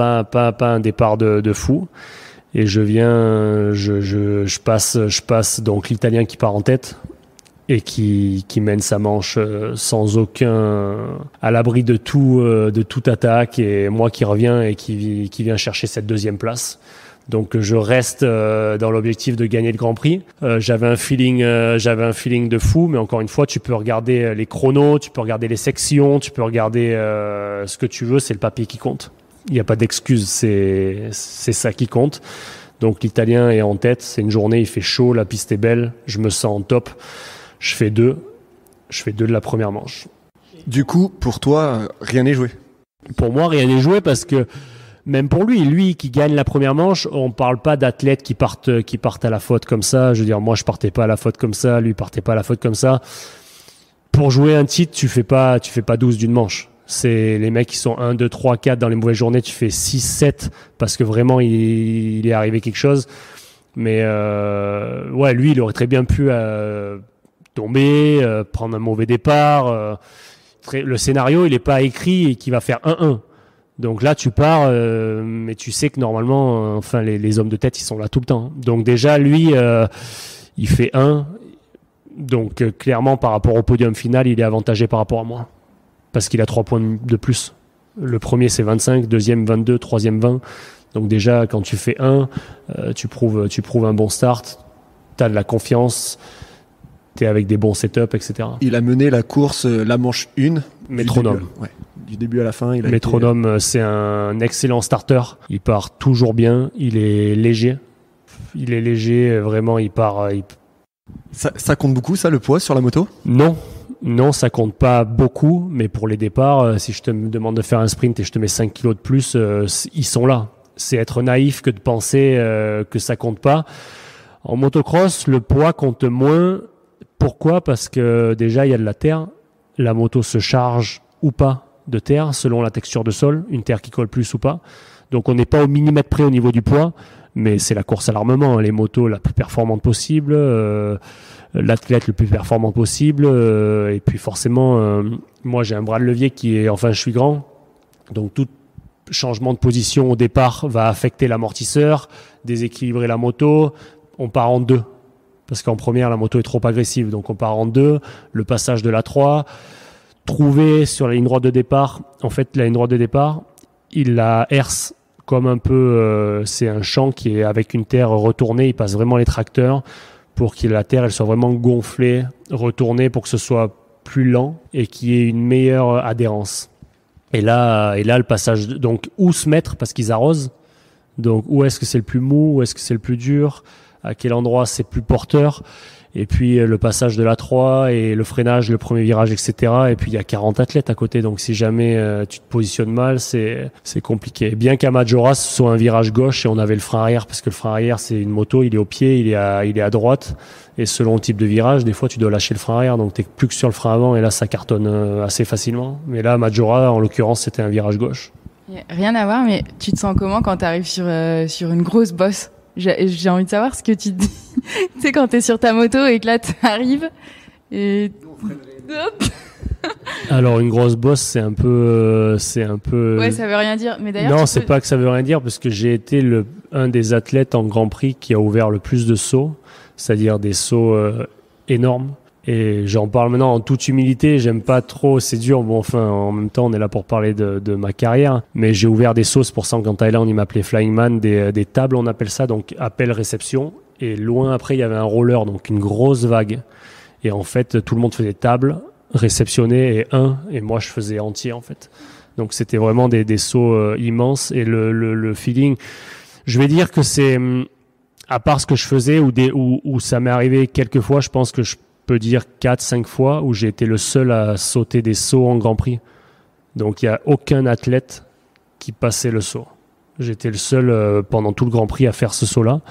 un départ de fou. Et je passe donc l'Italien qui part en tête et qui mène sa manche sans aucun, à l'abri de toute attaque, et moi qui reviens et qui vient chercher cette 2e place. Donc je reste dans l'objectif de gagner le Grand Prix. J'avais un feeling de fou, mais encore une fois, tu peux regarder les chronos, tu peux regarder les sections, tu peux regarder ce que tu veux, c'est le papier qui compte. Il n'y a pas d'excuse, c'est ça qui compte. Donc l'Italien est en tête, c'est une journée, il fait chaud, la piste est belle, je me sens en top. Je fais 2 de la première manche. Du coup, pour toi, rien n'est joué? Pour moi, rien n'est joué parce que même pour lui qui gagne la première manche, on parle pas d'athlètes qui partent à la faute comme ça. Je veux dire, moi, je partais pas à la faute comme ça, lui partait pas à la faute comme ça. Pour jouer un titre, tu fais pas 12 d'une manche. C'est les mecs qui sont 1, 2, 3, 4 dans les mauvaises journées, tu fais 6, 7 parce que vraiment il est arrivé quelque chose. Mais lui, il aurait très bien pu tomber, prendre un mauvais départ. Le scénario, il n'est pas écrit et qu'il va faire 1-1. Donc là, tu pars, mais tu sais que normalement, les hommes de tête, ils sont là tout le temps. Donc déjà, lui, il fait 1. Donc clairement, par rapport au podium final, il est avantagé par rapport à moi. Parce qu'il a 3 points de plus. Le premier, c'est 25, deuxième, 22, troisième, 20. Donc déjà, quand tu fais 1, tu prouves un bon start, tu as de la confiance, tu es avec des bons setups, etc. Il a mené la course, la manche 1. Métronome. Du début à la fin. Métronome, c'est un excellent starter. Il part toujours bien, il est léger. Vraiment, il part Ça compte beaucoup, ça, le poids sur la moto? Non, ça compte pas beaucoup, mais pour les départs, si je te demande de faire un sprint et je te mets 5 kilos de plus, ils sont là. C'est être naïf que de penser que ça compte pas. En motocross, le poids compte moins. Pourquoi ? Parce que déjà, il y a de la terre. La moto se charge ou pas de terre, selon la texture de sol, une terre qui colle plus ou pas. Donc on n'est pas au millimètre près au niveau du poids, mais c'est la course à l'armement. Les motos la plus performante possible, l'athlète le plus performant possible, et puis forcément, moi j'ai un bras de levier je suis grand, donc tout changement de position au départ va affecter l'amortisseur, déséquilibrer la moto. On part en deux, parce qu'en première la moto est trop agressive, donc on part en deux. Le passage de la 3, trouver sur la ligne droite de départ, en fait la ligne droite de départ, il la herse comme un peu, c'est un champ qui est avec une terre retournée, il passe vraiment les tracteurs pour que la terre elle soit vraiment gonflée, retournée pour que ce soit plus lent et qu'il y ait une meilleure adhérence. Et là le passage, donc où se mettre parce qu'ils arrosent, donc où est-ce que c'est le plus mou, où est-ce que c'est le plus dur, à quel endroit c'est plus porteur. Et puis le passage de la 3 et le freinage, le premier virage, etc. Et puis il y a 40 athlètes à côté, donc si jamais tu te positionnes mal, c'est compliqué. Bien qu'à Majora, ce soit un virage gauche et on avait le frein arrière, parce que le frein arrière, c'est une moto, il est au pied, il est à droite. Et selon le type de virage, des fois tu dois lâcher le frein arrière, donc t'es plus que sur le frein avant, et là ça cartonne assez facilement. Mais là, Majora, en l'occurrence, c'était un virage gauche. Rien à voir, mais tu te sens comment quand t'arrives sur une grosse bosse ? J'ai envie de savoir ce que tu te dis. Tu sais, quand t'es sur ta moto et que là t'arrives et... Alors une grosse bosse, c'est un peu. Ouais, ça veut rien dire. Mais d'ailleurs, non, c'est pas que ça veut rien dire, parce que j'ai été un des athlètes en Grand Prix qui a ouvert le plus de sauts, c'est-à-dire des sauts énormes. Et j'en parle maintenant en toute humilité, j'aime pas trop, c'est dur, bon enfin en même temps on est là pour parler de ma carrière, mais j'ai ouvert des sauts, c'est pour ça qu'en Thaïlande ils m'appelaient Flying Man, des tables on appelle ça, donc appel-réception, et loin après il y avait un roller, donc une grosse vague, et en fait tout le monde faisait table, réceptionné et moi je faisais entier en fait. Donc c'était vraiment des sauts immenses, et le feeling, je vais dire que c'est, à part ce que je faisais, où ça m'est arrivé quelques fois, je pense que je peux dire 4-5 fois où j'ai été le seul à sauter des sauts en Grand Prix. Donc il n'y a aucun athlète qui passait le saut. J'étais le seul pendant tout le Grand Prix à faire ce saut-là.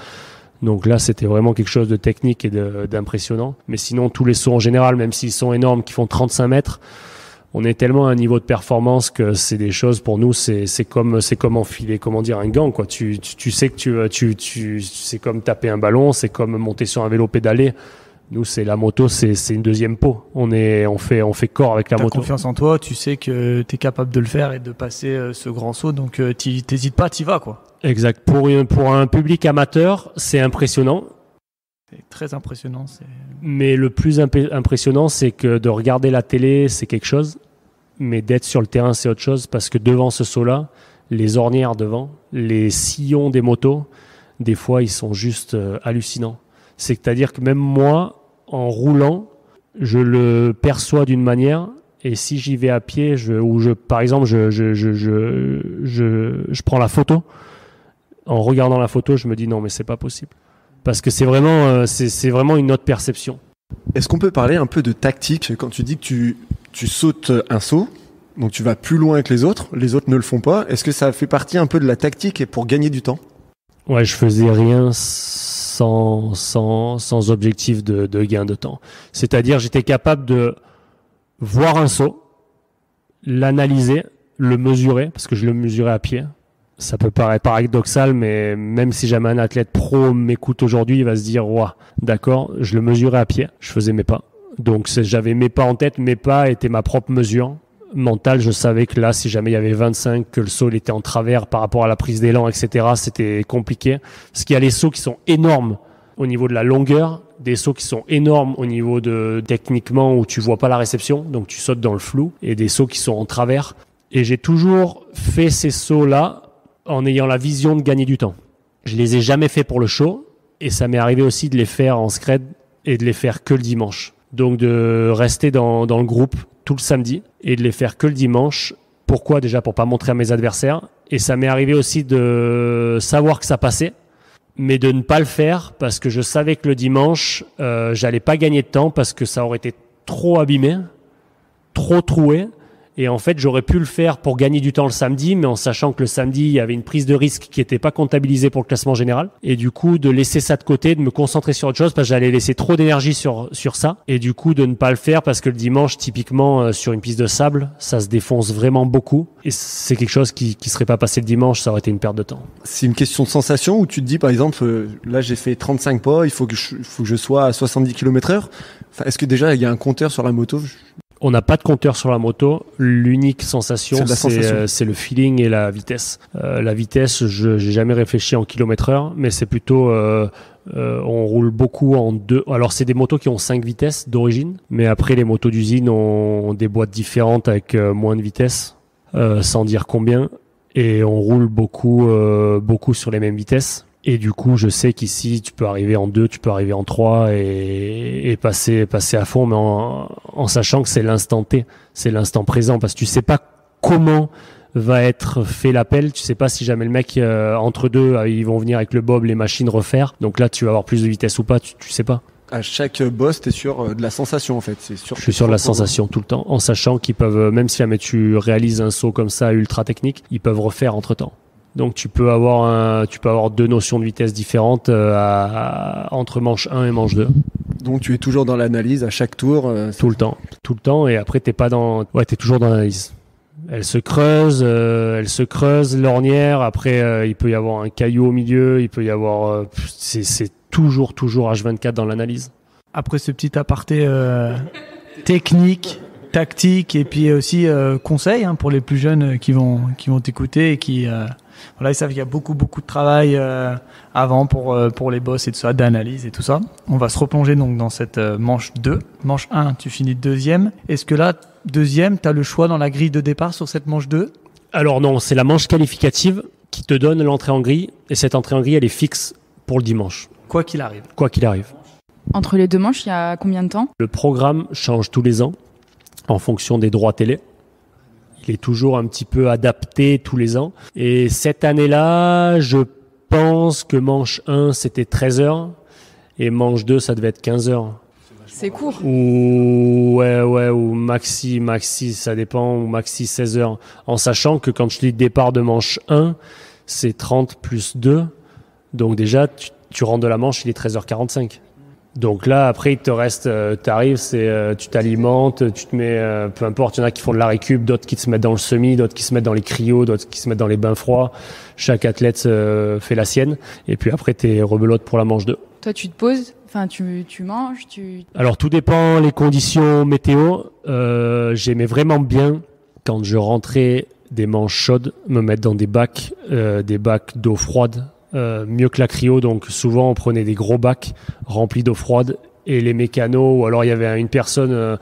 Donc là, c'était vraiment quelque chose de technique et d'impressionnant. Mais sinon, tous les sauts en général, même s'ils sont énormes, qui font 35 mètres, on est tellement à un niveau de performance que c'est des choses, pour nous, c'est comme enfiler, un gant, quoi. Tu sais que c'est comme taper un ballon, c'est comme monter sur un vélo pédalé. Nous, c'est la moto, c'est une deuxième peau. On fait corps avec la moto. T'as confiance en toi, tu sais que t'es capable de le faire et de passer ce grand saut, donc t'hésites pas, t'y vas, quoi. Exact. Pour un public amateur, c'est impressionnant. C'est très impressionnant. Mais le plus impressionnant, c'est que de regarder la télé, c'est quelque chose, mais d'être sur le terrain, c'est autre chose, parce que devant ce saut-là, les ornières devant, les sillons des motos, des fois, ils sont juste hallucinants. C'est-à-dire que même moi, en roulant, je le perçois d'une manière, et si j'y vais à pied, par exemple, je prends la photo, en regardant la photo, je me dis non, mais c'est pas possible. Parce que c'est vraiment une autre perception. Est-ce qu'on peut parler un peu de tactique quand tu dis que tu sautes un saut, donc tu vas plus loin que les autres ne le font pas. Est-ce que ça fait partie un peu de la tactique et pour gagner du temps ? Ouais, je faisais rien sans objectif de gain de temps. C'est-à-dire, j'étais capable de voir un saut, l'analyser, le mesurer, parce que je le mesurais à pied. Ça peut paraître paradoxal, mais même si jamais un athlète pro m'écoute aujourd'hui, il va se dire, ouah, d'accord, je le mesurais à pied, je faisais mes pas. Donc j'avais mes pas en tête, mes pas étaient ma propre mesure mentale. Je savais que là, si jamais il y avait 25, que le saut il était en travers par rapport à la prise d'élan, etc., c'était compliqué. Parce qu'il y a les sauts qui sont énormes au niveau de la longueur, des sauts qui sont énormes au niveau de techniquement où tu vois pas la réception, donc tu sautes dans le flou, et des sauts qui sont en travers. Et j'ai toujours fait ces sauts-là en ayant la vision de gagner du temps. Je les ai jamais fait pour le show, et ça m'est arrivé aussi de les faire en scred et de les faire que le dimanche. Donc de rester dans le groupe tout le samedi et de les faire que le dimanche. Pourquoi ? Déjà pour pas montrer à mes adversaires. Et ça m'est arrivé aussi de savoir que ça passait mais de ne pas le faire parce que je savais que le dimanche, j'allais pas gagner de temps parce que ça aurait été trop abîmé, trop troué. Et en fait, j'aurais pu le faire pour gagner du temps le samedi, mais en sachant que le samedi, il y avait une prise de risque qui n'était pas comptabilisée pour le classement général. Et du coup, de laisser ça de côté, de me concentrer sur autre chose parce que j'allais laisser trop d'énergie sur ça. Et du coup, de ne pas le faire parce que le dimanche, typiquement, sur une piste de sable, ça se défonce vraiment beaucoup. Et c'est quelque chose qui serait pas passé le dimanche, ça aurait été une perte de temps. C'est une question de sensation où tu te dis, par exemple, là, j'ai fait 35 pas, il faut que je sois à 70 km/h. Enfin, est-ce que déjà, il y a un compteur sur la moto? On n'a pas de compteur sur la moto. L'unique sensation, c'est le feeling et la vitesse. La vitesse, je n'ai jamais réfléchi en kilomètre/heure, mais c'est plutôt... on roule beaucoup en 2. Alors, c'est des motos qui ont 5 vitesses d'origine, mais après, les motos d'usine ont des boîtes différentes avec moins de vitesse, sans dire combien. Et on roule beaucoup sur les mêmes vitesses. Et du coup, je sais qu'ici, tu peux arriver en 2, tu peux arriver en 3 et passer à fond, mais en sachant que c'est l'instant T, c'est l'instant présent, parce que tu sais pas comment va être fait l'appel, tu sais pas si jamais le mec, entre deux, ils vont venir avec le bob, les machines refaire, donc là, tu vas avoir plus de vitesse ou pas, tu sais pas. À chaque boss, t'es sur de la sensation en fait. Je suis sur de la sensation tout le temps, en sachant qu'ils peuvent, même si jamais tu réalises un saut comme ça ultra technique, ils peuvent refaire entre temps. Donc tu peux avoir deux notions de vitesse différentes entre manche 1 et manche 2. Donc tu es toujours dans l'analyse à chaque tour. Tout le temps, et après t'es toujours dans l'analyse. Elle se creuse, l'ornière. Après il peut y avoir un caillou au milieu, il peut y avoir, c'est toujours H24 dans l'analyse. Après ce petit aparté technique, tactique et puis aussi conseil pour les plus jeunes qui vont t'écouter et qui voilà, ils savent qu'il y a beaucoup de travail avant pour les boss et tout ça, d'analyse et tout ça. On va se replonger donc dans cette manche 2. Manche 1, tu finis deuxième. Est-ce que là, deuxième, tu as le choix dans la grille de départ sur cette manche 2? Alors non, c'est la manche qualificative qui te donne l'entrée en grille. Et cette entrée en grille, elle est fixe pour le dimanche. Quoi qu'il arrive. Quoi qu'il arrive. Entre les deux manches, il y a combien de temps? Le programme change tous les ans en fonction des droits télé. Il est toujours un petit peu adapté tous les ans. Et cette année-là, je pense que manche 1, c'était 13 heures. Et manche 2, ça devait être 15 heures. C'est court. Ou maxi, ça dépend, ou maxi 16 heures. En sachant que quand je dis départ de manche 1, c'est 30 plus 2. Donc déjà, tu rentres de la manche, il est 13h45. Donc là, après, il te reste, t'arrives, tu t'alimentes, tu te mets, peu importe, il y en a qui font de la récup, d'autres qui se mettent dans le semi, d'autres qui se mettent dans les cryos, d'autres qui se mettent dans les bains froids. Chaque athlète fait la sienne. Et puis après, t'es rebelote pour la manche 2. Toi, tu te poses, tu manges, Alors, tout dépend les conditions météo. J'aimais vraiment bien, quand je rentrais des manches chaudes, me mettre dans des bacs d'eau froide. Mieux que la cryo, donc souvent on prenait des gros bacs remplis d'eau froide et les mécanos, ou alors il y avait une personne,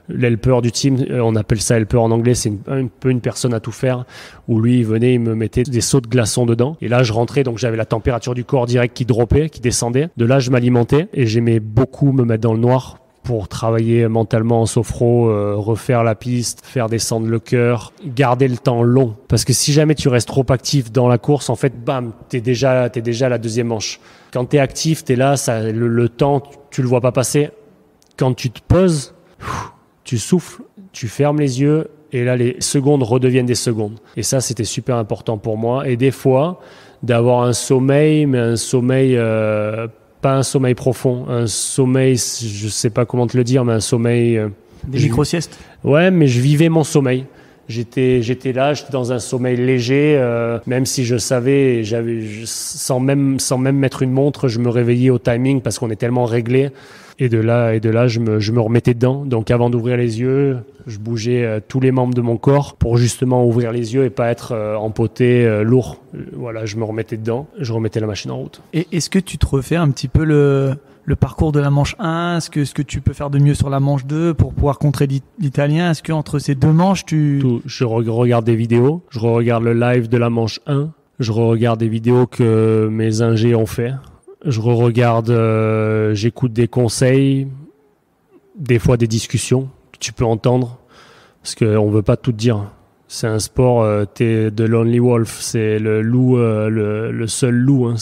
l'helper du team, on appelle ça helper en anglais, c'est un peu une personne à tout faire, où lui il venait, il me mettait des seaux de glaçons dedans, et là je rentrais, donc j'avais la température du corps direct qui dropait, qui descendait, de là je m'alimentais et j'aimais beaucoup me mettre dans le noir pour travailler mentalement en sophro, refaire la piste, faire descendre le cœur, garder le temps long. Parce que si jamais tu restes trop actif dans la course, en fait, bam, t'es déjà à la deuxième manche. Quand t'es actif, t'es là, le temps, tu le vois pas passer. Quand tu te poses, tu souffles, tu fermes les yeux, et là, les secondes redeviennent des secondes. Et ça, c'était super important pour moi. Et des fois, d'avoir un sommeil, mais un sommeil... pas un sommeil profond, un sommeil, je sais pas comment te le dire, mais un sommeil... Des micro-siestes. Ouais, mais je vivais mon sommeil. J'étais là, j'étais dans un sommeil léger, même si je savais, sans même mettre une montre, je me réveillais au timing parce qu'on est tellement réglé. Et de là, je me remettais dedans. Donc avant d'ouvrir les yeux, je bougeais tous les membres de mon corps pour justement ouvrir les yeux et pas être empoté, lourd. Voilà, je me remettais dedans, je remettais la machine en route. Et est-ce que tu te refais un petit peu le parcours de la manche 1? Est-ce que tu peux faire de mieux sur la manche 2 pour pouvoir contrer l'italien? Est-ce que entre ces deux manches, Je regarde des vidéos, je regarde le live de la manche 1, je regarde des vidéos que mes ingés ont fait. Je regarde, j'écoute des conseils, des fois des discussions que tu peux entendre, parce qu'on ne veut pas tout te dire. C'est un sport, t'es the lonely wolf, c'est le loup, le seul loup. Hein,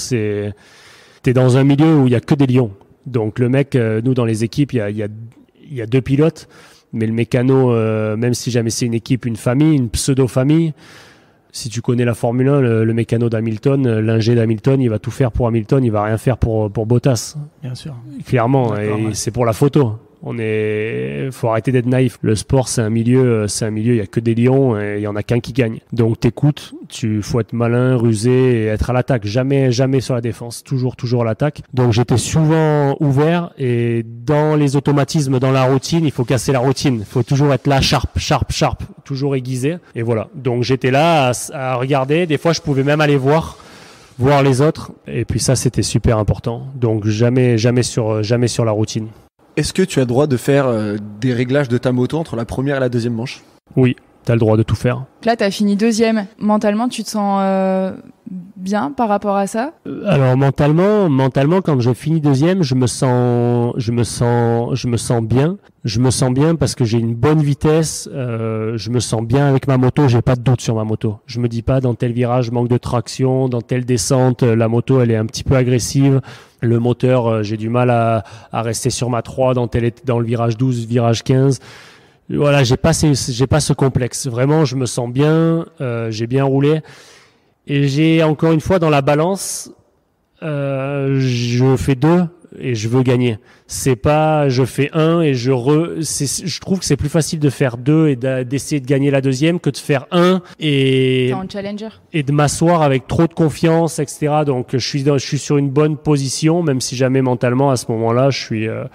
t'es dans un milieu où il y a que des lions. Donc le mec, nous dans les équipes, il y a 2 pilotes, mais le mécano, même si jamais c'est une équipe, une famille, une pseudo-famille, si tu connais la Formule 1, le mécano d'Hamilton, l'ingé d'Hamilton, il va tout faire pour Hamilton, il va rien faire pour Bottas. Bien sûr. Clairement, et c'est pour la photo. Faut arrêter d'être naïf. Le sport, c'est un milieu, il y a que des lions et il y en a qu'un qui gagne. Donc t'écoutes, faut être malin, rusé et être à l'attaque. Jamais sur la défense. Toujours à l'attaque. Donc j'étais souvent ouvert et dans les automatismes, dans la routine, il faut casser la routine. Il faut toujours être là, sharp, toujours aiguisé. Et voilà. Donc j'étais là à regarder. Des fois, je pouvais même aller voir les autres. Et puis ça, c'était super important. Donc jamais sur la routine. Est-ce que tu as le droit de faire des réglages de ta moto entre la première et la deuxième manche? Oui, tu as le droit de tout faire. Là, tu as fini 2e. Mentalement, tu te sens bien par rapport à ça? Alors mentalement, quand je finis 2e, je me sens bien. Je me sens bien parce que j'ai une bonne vitesse. Je me sens bien avec ma moto. J'ai pas de doute sur ma moto. Je me dis pas dans tel virage manque de traction, dans telle descente la moto elle est un petit peu agressive. Le moteur, j'ai du mal à rester sur ma 3 dans le virage 12, virage 15. Voilà, j'ai pas ce complexe. Vraiment, je me sens bien, j'ai bien roulé. Et j'ai encore une fois dans la balance, je fais 2 et je veux gagner. C'est pas je fais 1 et je trouve que c'est plus facile de faire 2 et d'essayer de gagner la deuxième que de faire 1 et en challenger et de m'asseoir avec trop de confiance, etc. Donc je suis sur une bonne position, même si jamais mentalement à ce moment-là je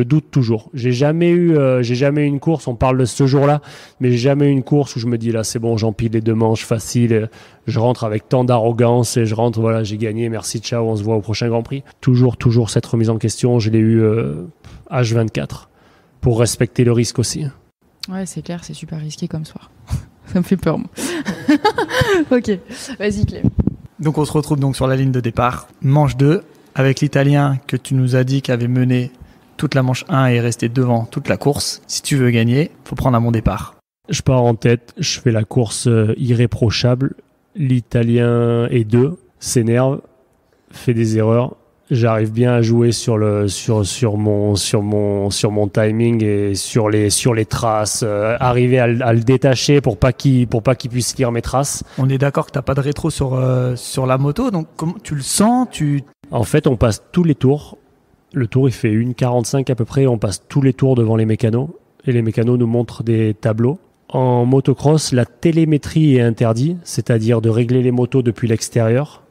doute toujours. J'ai jamais eu une course, on parle de ce jour-là, mais j'ai jamais eu une course où je me dis là c'est bon, j'empile les 2 manches facile, je rentre avec tant d'arrogance et je rentre, voilà, j'ai gagné, merci, ciao, on se voit au prochain Grand Prix. Toujours cette remise en question, je l'ai eu H24 pour respecter le risque aussi. Ouais, c'est clair, c'est super risqué comme soir. Ça me fait peur, moi. Ok, vas-y Clem. Donc on se retrouve donc sur la ligne de départ, manche 2, avec l'Italien que tu nous as dit qu'avait mené toute la manche 1 et est resté devant toute la course. Si tu veux gagner, faut prendre un bon départ. Je pars en tête, je fais la course irréprochable. L'Italien est 2, s'énerve, fait des erreurs. J'arrive bien à jouer sur mon timing et sur les traces, arriver à le détacher pour pas qu'il puisse lire mes traces. On est d'accord que t'as pas de rétro sur la moto, donc comment tu le sens? En fait, on passe tous les tours. Le tour, il fait 1,45 à peu près. On passe tous les tours devant les mécanos. Et les mécanos nous montrent des tableaux. En motocross, la télémétrie est interdite, c'est-à-dire de régler les motos depuis l'extérieur.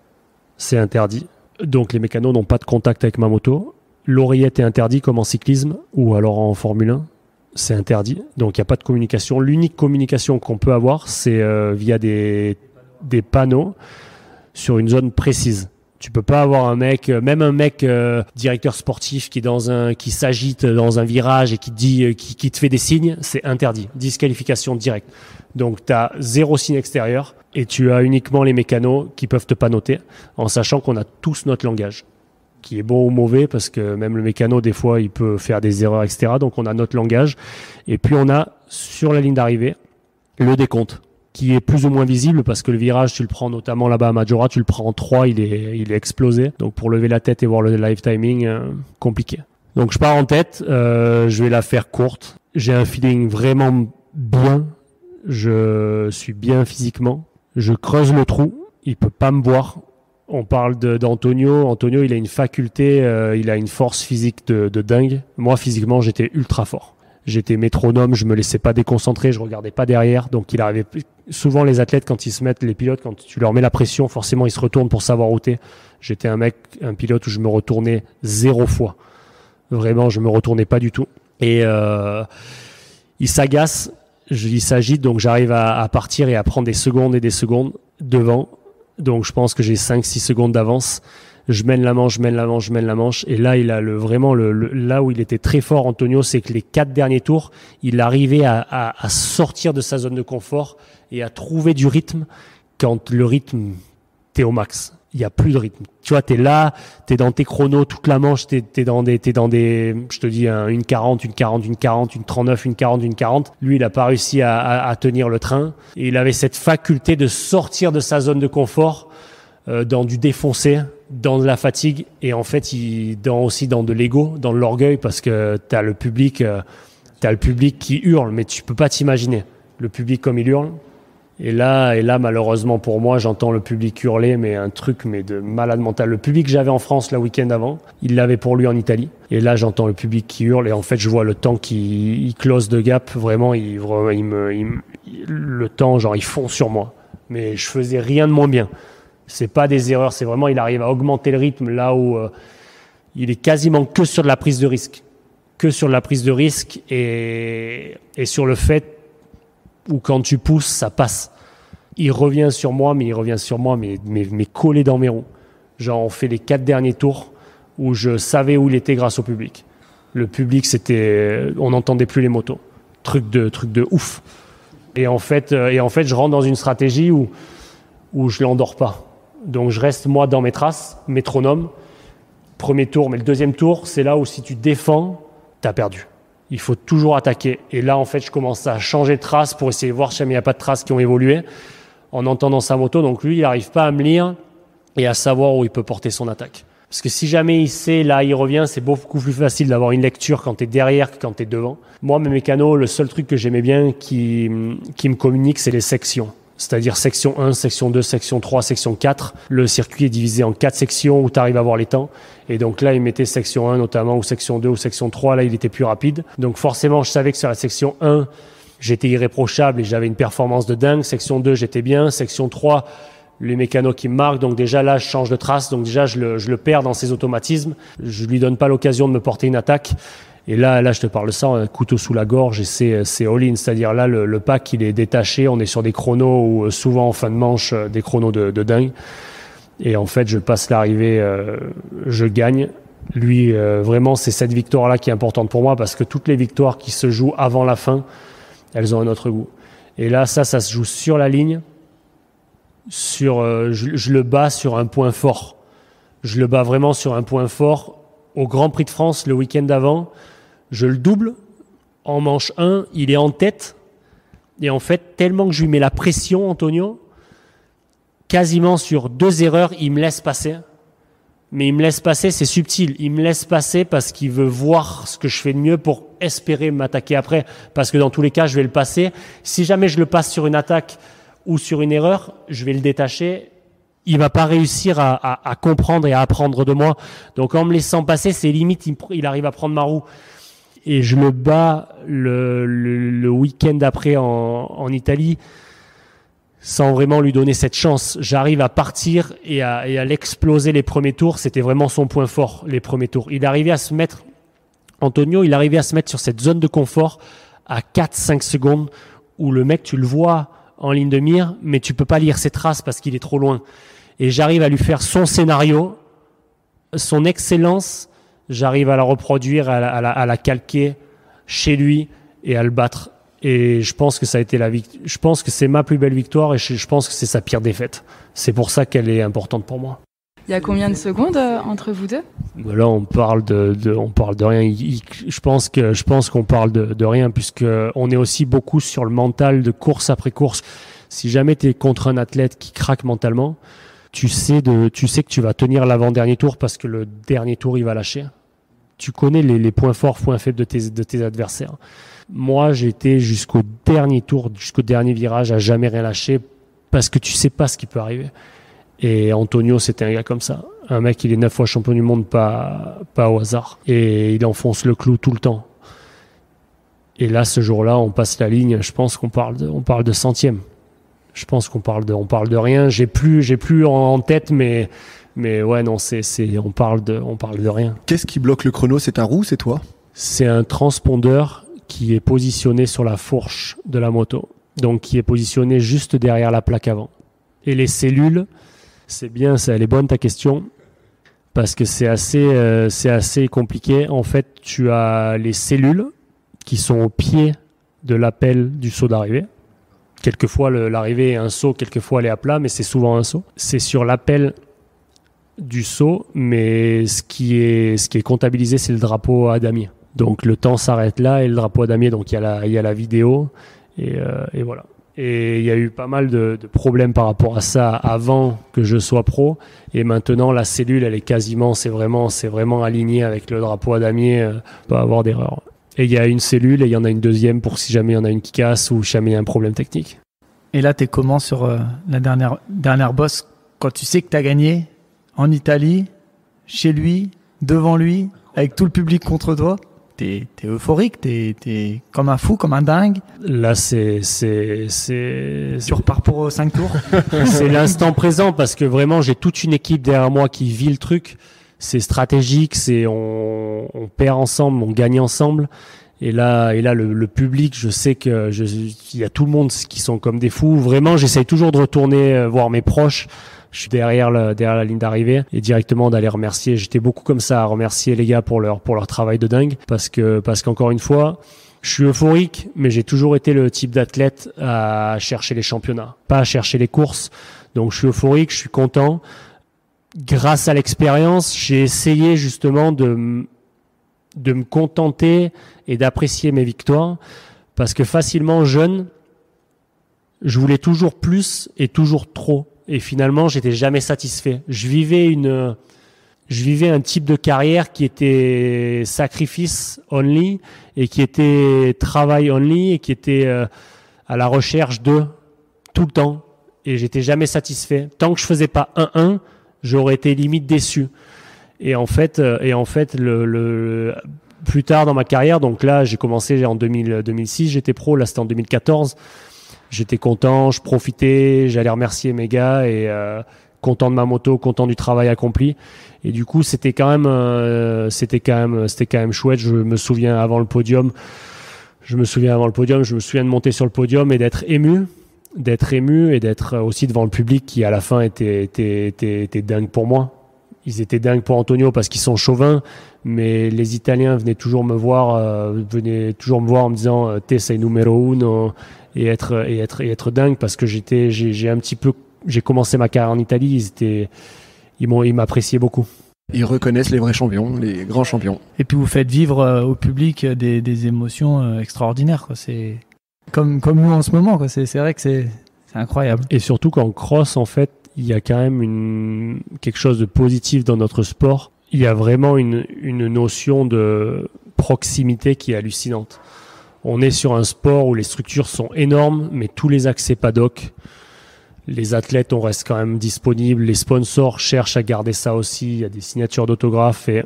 C'est interdit. Donc les mécanos n'ont pas de contact avec ma moto. L'oreillette est interdite comme en cyclisme ou alors en Formule 1. C'est interdit. Donc il n'y a pas de communication. L'unique communication qu'on peut avoir, c'est via des panneaux sur une zone précise. Tu peux pas avoir un mec, directeur sportif qui s'agite dans un virage et qui te fait des signes, c'est interdit. Disqualification directe. Donc tu as 0 signe extérieur et tu as uniquement les mécanos qui peuvent te panoter en sachant qu'on a tous notre langage qui est bon ou mauvais parce que même le mécano des fois il peut faire des erreurs, etc. Donc on a notre langage et puis on a sur la ligne d'arrivée le décompte qui est plus ou moins visible parce que le virage, tu le prends notamment là-bas à Majora, tu le prends en 3, il est explosé. Donc pour lever la tête et voir le live timing, compliqué. Donc je pars en tête, je vais la faire courte. J'ai un feeling vraiment bien, je suis bien physiquement. Je creuse le trou, il peut pas me voir. On parle d'Antonio. Antonio, il a une faculté, il a une force physique de dingue. Moi, physiquement, j'étais ultra fort. J'étais métronome, je me laissais pas déconcentrer, je regardais pas derrière. Donc il arrivait souvent les athlètes quand ils se mettent, les pilotes, quand tu leur mets la pression, forcément ils se retournent pour savoir où t'es. J'étais un pilote où je me retournais 0 fois. Vraiment, je me retournais pas du tout. Et il s'agace, il s'agite, donc j'arrive à partir et à prendre des secondes et des secondes devant. Donc je pense que j'ai 5-6 secondes d'avance. Je mène la manche. Et là, il a là où il était très fort, Antonio, c'est que les 4 derniers tours, il arrivait à sortir de sa zone de confort et à trouver du rythme quand le rythme, t'es au max. Il y a plus de rythme. Tu vois, t'es là, t'es dans tes chronos toute la manche, t'es dans des, je te dis, une 40, une 40, une 40, une 39, une 40, une 40. Lui, il a pas réussi à tenir le train. Et il avait cette faculté de sortir de sa zone de confort, dans du défoncé, dans de la fatigue. Et en fait, aussi dans de l'ego, dans de l'orgueil, parce que t'as le public qui hurle, mais tu peux pas t'imaginer. Le public comme il hurle. Et là, malheureusement pour moi, j'entends le public hurler, mais un truc de malade mental. Le public que j'avais en France le week-end avant, il l'avait pour lui en Italie. Et là, j'entends le public qui hurle, et en fait, je vois le temps qui close de gap. Vraiment, le temps, genre, il fond sur moi. Mais je faisais rien de moins bien. C'est pas des erreurs, c'est vraiment, il arrive à augmenter le rythme là où il est quasiment que sur de la prise de risque. Que sur de la prise de risque et sur le fait où quand tu pousses, ça passe. Il revient sur moi, mais collé dans mes roues. Genre, on fait les 4 derniers tours où je savais où il était grâce au public. Le public, on n'entendait plus les motos. Truc de ouf. Et en fait, je rentre dans une stratégie où je l'endors pas. Donc, je reste, moi, dans mes traces, métronome. Premier tour, mais le deuxième tour, c'est là où si tu défends, t'as perdu. Il faut toujours attaquer. Et là, en fait, je commence à changer de trace pour essayer de voir si il n'y a pas de traces qui ont évolué en entendant sa moto. Donc lui, il n'arrive pas à me lire et à savoir où il peut porter son attaque. Parce que si jamais il sait, là, il revient, c'est beaucoup plus facile d'avoir une lecture quand tu es derrière que quand tu es devant. Moi, mes mécanos, le seul truc que j'aimais bien qui me communique, c'est les sections. C'est-à-dire section 1, section 2, section 3, section 4. Le circuit est divisé en 4 sections où tu arrives à voir les temps. Et donc là, il mettait section 1 notamment, ou section 2, ou section 3. Là, il était plus rapide. Donc forcément, je savais que sur la section 1, j'étais irréprochable et j'avais une performance de dingue. Section 2, j'étais bien. Section 3, les mécanos qui me marquent. Donc déjà, là, je change de trace. Donc déjà, je le perds dans ses automatismes. Je lui donne pas l'occasion de me porter une attaque. Et là, je te parle de ça, un couteau sous la gorge et c'est all-in. C'est-à-dire là, le pack, il est détaché. On est sur des chronos où souvent en fin de manche, des chronos de dingue. Et en fait, je passe l'arrivée, je gagne. Lui, vraiment, c'est cette victoire-là qui est importante pour moi parce que toutes les victoires qui se jouent avant la fin, elles ont un autre goût. Et là, ça se joue sur la ligne. Je le bats sur un point fort. Je le bats vraiment sur un point fort. Au Grand Prix de France, le week-end d'avant, je le double. En manche 1, il est en tête. Et en fait, tellement que je lui mets la pression, Antonio, quasiment sur 2 erreurs, il me laisse passer. Mais il me laisse passer, c'est subtil. Il me laisse passer parce qu'il veut voir ce que je fais de mieux pour espérer m'attaquer après. Parce que dans tous les cas, je vais le passer. Si jamais je le passe sur une attaque ou sur une erreur, je vais le détacher. Il va pas réussir à comprendre et à apprendre de moi. Donc en me laissant passer, c'est limite, il arrive à prendre ma roue. Et je le bats le week-end après en Italie sans vraiment lui donner cette chance. J'arrive à partir et à l'exploser les premiers tours. C'était vraiment son point fort, les premiers tours. Antonio, il arrivait à se mettre sur cette zone de confort à 4-5 secondes où le mec, tu le vois en ligne de mire, mais tu peux pas lire ses traces parce qu'il est trop loin. Et j'arrive à lui faire son scénario, son excellence, j'arrive à la reproduire, à la calquer chez lui et à le battre. Et je pense que ça a été je pense que c'est ma plus belle victoire et je pense que c'est sa pire défaite. C'est pour ça qu'elle est importante pour moi. Il y a combien de secondes entre vous deux ? Là, on parle de rien. Je pense qu'on parle de rien puisque on est aussi beaucoup sur le mental de course après course. Si jamais tu es contre un athlète qui craque mentalement, tu sais que tu vas tenir l'avant-dernier tour parce que le dernier tour, il va lâcher. Tu connais les points forts, points faibles de tes adversaires. Moi, j'ai été jusqu'au dernier tour, jusqu'au dernier virage, à jamais rien lâcher parce que tu sais pas ce qui peut arriver. Et Antonio, c'était un gars comme ça. Un mec, il est 9 fois champion du monde, pas au hasard. Et il enfonce le clou tout le temps. Et là, ce jour-là, on passe la ligne. Je pense qu'on parle de centième. Je pense qu'on parle de rien. J'ai plus en tête, mais ouais, non, on parle de rien. Qu'est-ce qui bloque le chrono ? C'est un roue, c'est toi ? C'est un transpondeur qui est positionné sur la fourche de la moto. Donc, qui est positionné juste derrière la plaque avant. Et les cellules, c'est bien, elle est bonne ta question, parce que c'est assez compliqué. En fait, tu as les cellules qui sont au pied de l'appel du saut d'arrivée. Quelquefois, l'arrivée est un saut, quelquefois elle est à plat, mais c'est souvent un saut. C'est sur l'appel du saut, mais ce qui est comptabilisé, c'est le drapeau à damier. Donc le temps s'arrête là et le drapeau à damier, donc il y a la vidéo et voilà. Et il y a eu pas mal de problèmes par rapport à ça avant que je sois pro. Et maintenant, la cellule, elle est quasiment, c'est vraiment aligné avec le drapeau à damier, pas avoir d'erreur. Et il y a une cellule et il y en a une deuxième pour si jamais il y en a une qui casse ou si jamais il y a un problème technique. Et là, t'es comment sur la dernière bosse quand tu sais que t'as gagné en Italie, chez lui, devant lui, avec tout le public contre toi? T'es euphorique, t'es comme un fou, comme un dingue. Là, Tu repars pour 5 tours. C'est l'instant présent parce que vraiment, j'ai toute une équipe derrière moi qui vit le truc. C'est stratégique, on perd ensemble, on gagne ensemble. Et là, le public, je sais que il y a tout le monde qui sont comme des fous. Vraiment, j'essaye toujours de retourner voir mes proches. Je suis derrière la ligne d'arrivée et directement d'aller remercier. J'étais beaucoup comme ça à remercier les gars pour leur travail de dingue parce qu'encore une fois, je suis euphorique, mais j'ai toujours été le type d'athlète à chercher les championnats, pas à chercher les courses. Donc je suis euphorique, je suis content. Grâce à l'expérience, j'ai essayé justement de me contenter et d'apprécier mes victoires parce que facilement jeune, je voulais toujours plus et toujours trop. Et finalement, j'étais jamais satisfait. Je vivais un type de carrière qui était sacrifice only et qui était travail only et qui était à la recherche de tout le temps. Et j'étais jamais satisfait. Tant que je faisais pas 1-1, j'aurais été limite déçu. Et en fait, plus tard dans ma carrière, donc là, j'ai commencé en 2006, j'étais pro. Là, c'était en 2014. J'étais content, je profitais, j'allais remercier mes gars et content de ma moto, content du travail accompli. Et du coup, c'était quand même chouette. Je me souviens avant le podium, je me souviens de monter sur le podium et d'être ému et d'être aussi devant le public qui à la fin était dingue pour moi. Ils étaient dingues pour Antonio parce qu'ils sont chauvins, mais les Italiens venaient toujours me voir en me disant "Te sei numero uno" et être dingue parce que j'ai commencé ma carrière en Italie, ils m'appréciaient beaucoup. Ils reconnaissent les vrais champions, les grands champions. Et puis vous faites vivre au public des émotions extraordinaires, quoi. C'est comme nous en ce moment, quoi. C'est vrai que c'est incroyable. Et surtout qu'en cross, en fait, il y a quand même quelque chose de positif dans notre sport. Il y a vraiment une notion de proximité qui est hallucinante. On est sur un sport où les structures sont énormes, mais tous les accès paddock, les athlètes, on reste quand même disponibles. Les sponsors cherchent à garder ça aussi. Il y a des signatures d'autographes et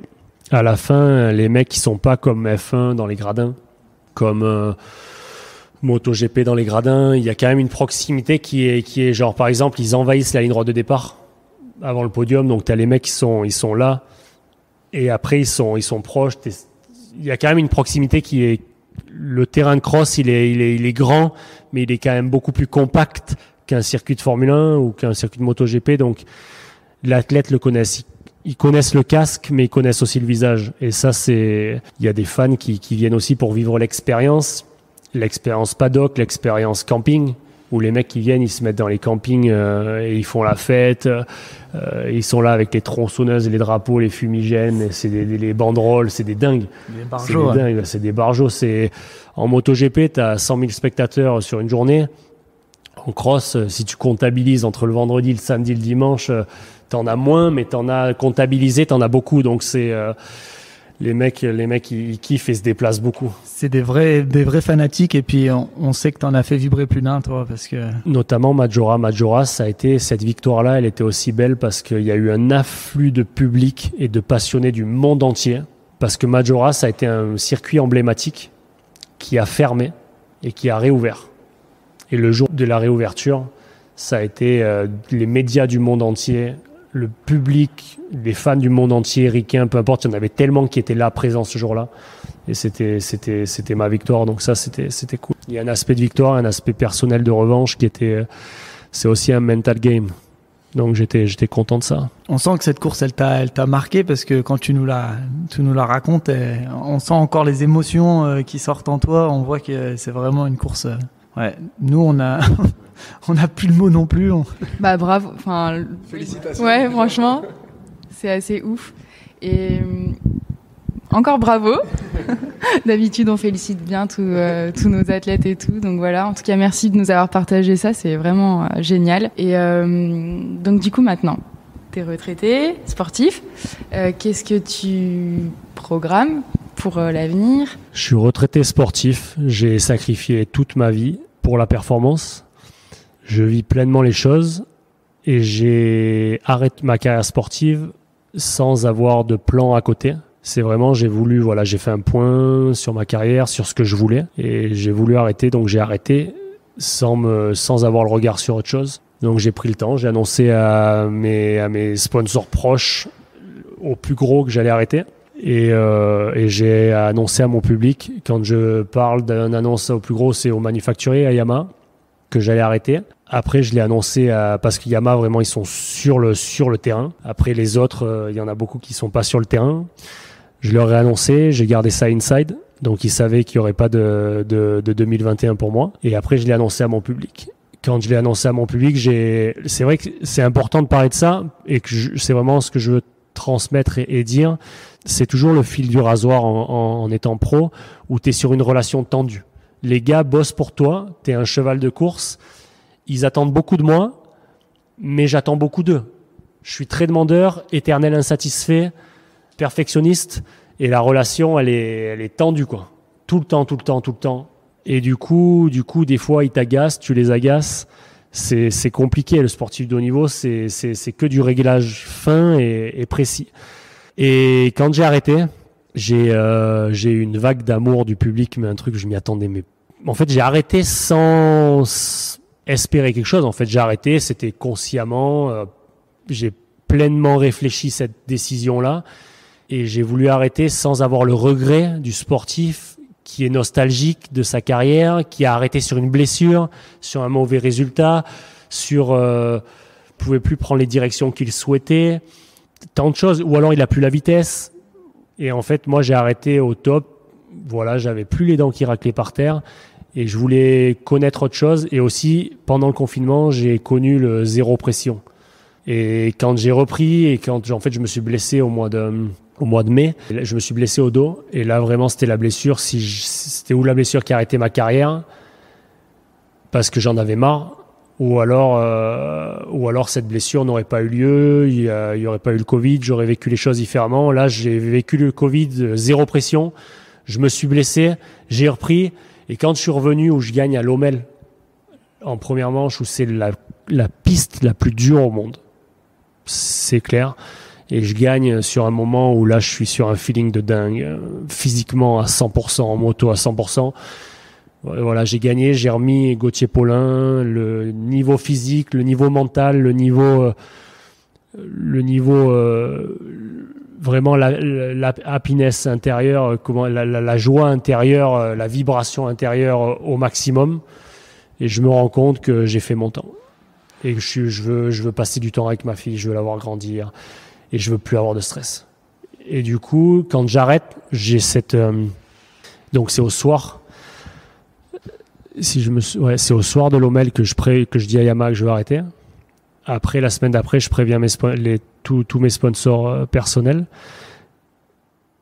à la fin, les mecs qui sont pas comme F1 dans les gradins, comme MotoGP dans les gradins, il y a quand même une proximité qui est genre, par exemple, ils envahissent la ligne droite de départ avant le podium, donc t'as les mecs ils sont là et après ils sont proches. Il y a quand même une proximité qui est, le terrain de cross il est grand, mais il est quand même beaucoup plus compact qu'un circuit de Formule 1 ou qu'un circuit de MotoGP, donc l'athlète le connaissent. Ils connaissent le casque, mais ils connaissent aussi le visage. Et ça, il y a des fans qui viennent aussi pour vivre l'expérience paddock, l'expérience camping, où les mecs qui viennent, ils se mettent dans les campings et ils font la fête. Ils sont là avec les tronçonneuses et les drapeaux, les fumigènes, et c'est les banderoles, c'est des dingues. C'est des barjots. En MotoGP, tu as 100 000 spectateurs sur une journée. En cross, si tu comptabilises entre le vendredi, le samedi, le dimanche, t'en as moins, mais t'en as comptabilisé, t'en as beaucoup. Donc c'est les mecs ils kiffent et se déplacent beaucoup. C'est des vrais fanatiques et puis on sait que t'en as fait vibrer plus d'un, toi, parce que notamment Maggiora, ça a été cette victoire-là, elle était aussi belle parce qu'il y a eu un afflux de public et de passionnés du monde entier. Parce que Maggiora, ça a été un circuit emblématique qui a fermé et qui a réouvert. Et le jour de la réouverture, ça a été les médias du monde entier, le public, les fans du monde entier, ricains, peu importe, il y en avait tellement qui étaient là, présents ce jour-là. Et c'était ma victoire, donc ça, c'était cool. Il y a un aspect de victoire, un aspect personnel de revanche c'est aussi un mental game. Donc j'étais content de ça. On sent que cette course, elle t'a marqué parce que quand tu nous la racontes, on sent encore les émotions qui sortent en toi. On voit que c'est vraiment une course. Ouais, nous on a plus le mot non plus. Bah bravo, enfin félicitations. Ouais, franchement, c'est assez ouf. Et encore bravo. D'habitude, on félicite bien tous nos athlètes et tout. Donc voilà, en tout cas, merci de nous avoir partagé ça. C'est vraiment génial. Et donc du coup, maintenant, t'es retraité, sportif. Qu'est-ce que tu programmes pour l'avenir? Je suis retraité sportif. J'ai sacrifié toute ma vie pour la performance. Je vis pleinement les choses et j'ai arrêté ma carrière sportive sans avoir de plan à côté. C'est vraiment, j'ai fait un point sur ma carrière, sur ce que je voulais et j'ai voulu arrêter, donc j'ai arrêté sans avoir le regard sur autre chose. Donc j'ai pris le temps, j'ai annoncé à mes sponsors proches, au plus gros, que j'allais arrêter. Et j'ai annoncé à mon public, quand je parle d'une annonce au plus gros, c'est au manufacturier, à Yamaha, que j'allais arrêter. Après, je l'ai annoncé parce que Yamaha, vraiment, ils sont sur le terrain. Après, les autres, il y en a beaucoup qui sont pas sur le terrain. Je leur ai annoncé, j'ai gardé ça inside. Donc, ils savaient qu'il n'y aurait pas de 2021 pour moi. Et après, je l'ai annoncé à mon public. Quand je l'ai annoncé à mon public, c'est vrai que c'est important de parler de ça et que c'est vraiment ce que je veux transmettre et dire. C'est toujours le fil du rasoir en étant pro où tu es sur une relation tendue. Les gars bossent pour toi, tu es un cheval de course. Ils attendent beaucoup de moi, mais j'attends beaucoup d'eux. Je suis très demandeur, éternel insatisfait, perfectionniste, et la relation, elle est tendue, quoi. Tout le temps. Et du coup, des fois, ils t'agacent, tu les agaces. C'est compliqué, le sportif de haut niveau, c'est que du réglage fin et précis. Et quand j'ai arrêté, j'ai eu une vague d'amour du public, mais un truc, je m'y attendais. Mais en fait, j'ai arrêté sans espérer quelque chose. En fait, j'ai arrêté, c'était consciemment. J'ai pleinement réfléchi cette décision-là. Et j'ai voulu arrêter sans avoir le regret du sportif qui est nostalgique de sa carrière, qui a arrêté sur une blessure, sur un mauvais résultat, pouvait plus prendre les directions qu'il souhaitait, tant de choses, ou alors il a plus la vitesse. Et en fait, moi, j'ai arrêté au top. Voilà, j'avais plus les dents qui raclaient par terre et je voulais connaître autre chose. Et aussi, pendant le confinement, j'ai connu le zéro pression. Et quand j'ai repris et quand en fait je me suis blessé au mois de mai, je me suis blessé au dos et là vraiment c'était la blessure. C'était la blessure qui a arrêté ma carrière parce que j'en avais marre, ou alors cette blessure n'aurait pas eu lieu, il y aurait pas eu le Covid, j'aurais vécu les choses différemment. Là j'ai vécu le Covid, zéro pression, je me suis blessé, j'ai repris et quand je suis revenu où je gagne à Lommel en première manche où c'est la piste la plus dure au monde. C'est clair. Et je gagne sur un moment où là, je suis sur un feeling de dingue. Physiquement à 100%, en moto à 100%. Voilà, j'ai gagné, j'ai remis Gauthier Paulin, le niveau physique, le niveau mental, le niveau vraiment la happiness intérieure, la joie intérieure, la vibration intérieure au maximum. Et je me rends compte que j'ai fait mon temps. Et que je veux passer du temps avec ma fille, je veux la voir grandir et je veux plus avoir de stress. Et du coup, quand j'arrête, j'ai donc c'est au soir. C'est au soir de Lommel que je dis à Yamaha que je veux arrêter. Après, la semaine d'après, je préviens tous mes sponsors personnels.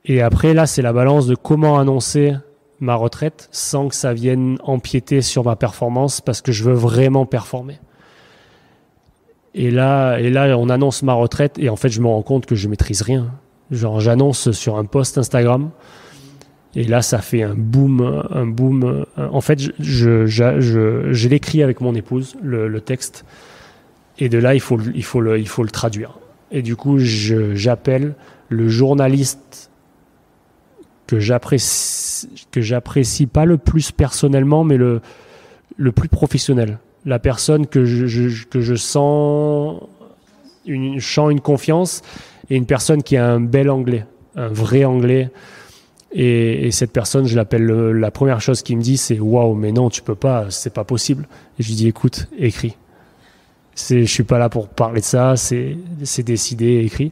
Et après, là, c'est la balance de comment annoncer ma retraite sans que ça vienne empiéter sur ma performance parce que je veux vraiment performer. Et là, on annonce ma retraite et en fait, je me rends compte que je maîtrise rien. Genre, j'annonce sur un post Instagram et là, ça fait un boom. En fait, je l'écris avec mon épouse, le texte. Et de là, il faut le traduire. Et du coup, j'appelle le journaliste que j'apprécie pas le plus personnellement, mais le plus professionnel. La personne que je sens une confiance et une personne qui a un bel anglais, un vrai anglais. Et cette personne, je l'appelle, la première chose qu'il me dit, c'est « Waouh, mais non, tu peux pas, c'est pas possible. » Et je lui dis « Écoute, écris. Je suis pas là pour parler de ça, c'est décidé, écrit. »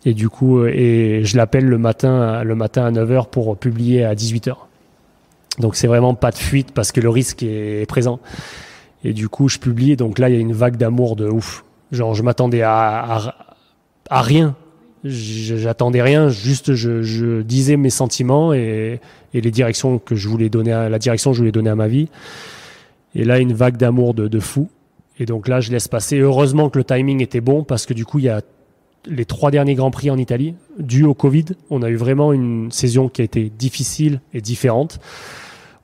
Et du coup, je l'appelle le matin à 9h pour publier à 18h. Donc c'est vraiment pas de fuite parce que le risque est présent. Et du coup, je publie. Donc là, il y a une vague d'amour de ouf. Genre, je m'attendais à rien. J'attendais rien, juste je disais mes sentiments et les directions que je voulais donner la direction que je voulais donner à ma vie. Et là, une vague d'amour de fou. Et donc là, je laisse passer. Heureusement que le timing était bon parce que du coup, il y a les 3 derniers Grands Prix en Italie. Dû au Covid, on a eu vraiment une saison qui a été difficile et différente.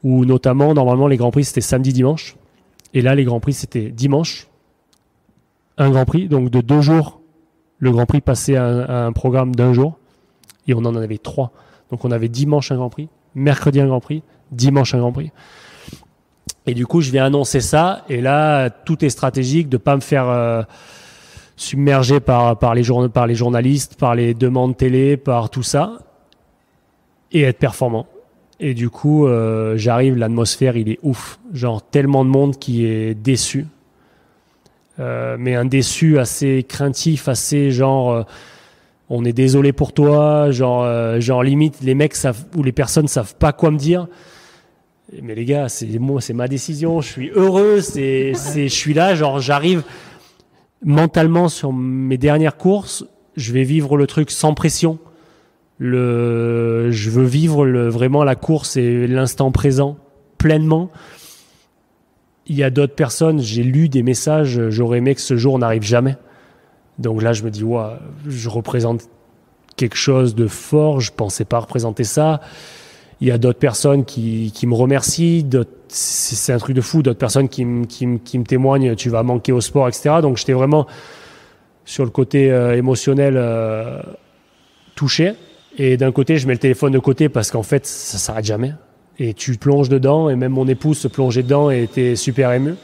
Où notamment, normalement, les Grands Prix, c'était samedi, dimanche. Et là, les Grands Prix, c'était dimanche. Un Grand Prix, donc de 2 jours. Le Grand Prix passait à un programme d'1 jour. Et on en avait 3. Donc on avait dimanche un Grand Prix, mercredi un Grand Prix, dimanche un Grand Prix. Et du coup, je vais annoncer ça. Et là, tout est stratégique de ne pas me faire submerger par les journalistes, par les demandes télé, par tout ça. Et être performant. Et du coup, j'arrive, l'atmosphère, il est ouf. Genre, tellement de monde qui est déçu. Mais un déçu assez craintif, assez genre... on est désolé pour toi. Genre limite, les mecs savent, ou les personnes savent pas quoi me dire. Mais les gars, c'est ma décision. Je suis heureux. Je suis là. Genre, j'arrive mentalement sur mes dernières courses. Je vais vivre le truc sans pression. Je veux vivre vraiment la course et l'instant présent pleinement. Il y a d'autres personnes. J'ai lu des messages. J'aurais aimé que ce jour n'arrive jamais. Donc là, je me dis, ouais, je représente quelque chose de fort. Je pensais pas représenter ça. Il y a d'autres personnes qui me remercient, c'est un truc de fou, d'autres personnes qui me témoignent, tu vas manquer au sport, etc. Donc j'étais vraiment sur le côté émotionnel touché. Et d'un côté, je mets le téléphone de côté parce qu'en fait, ça s'arrête jamais. Et tu plonges dedans, et même mon épouse se plongeait dedans et était super émue.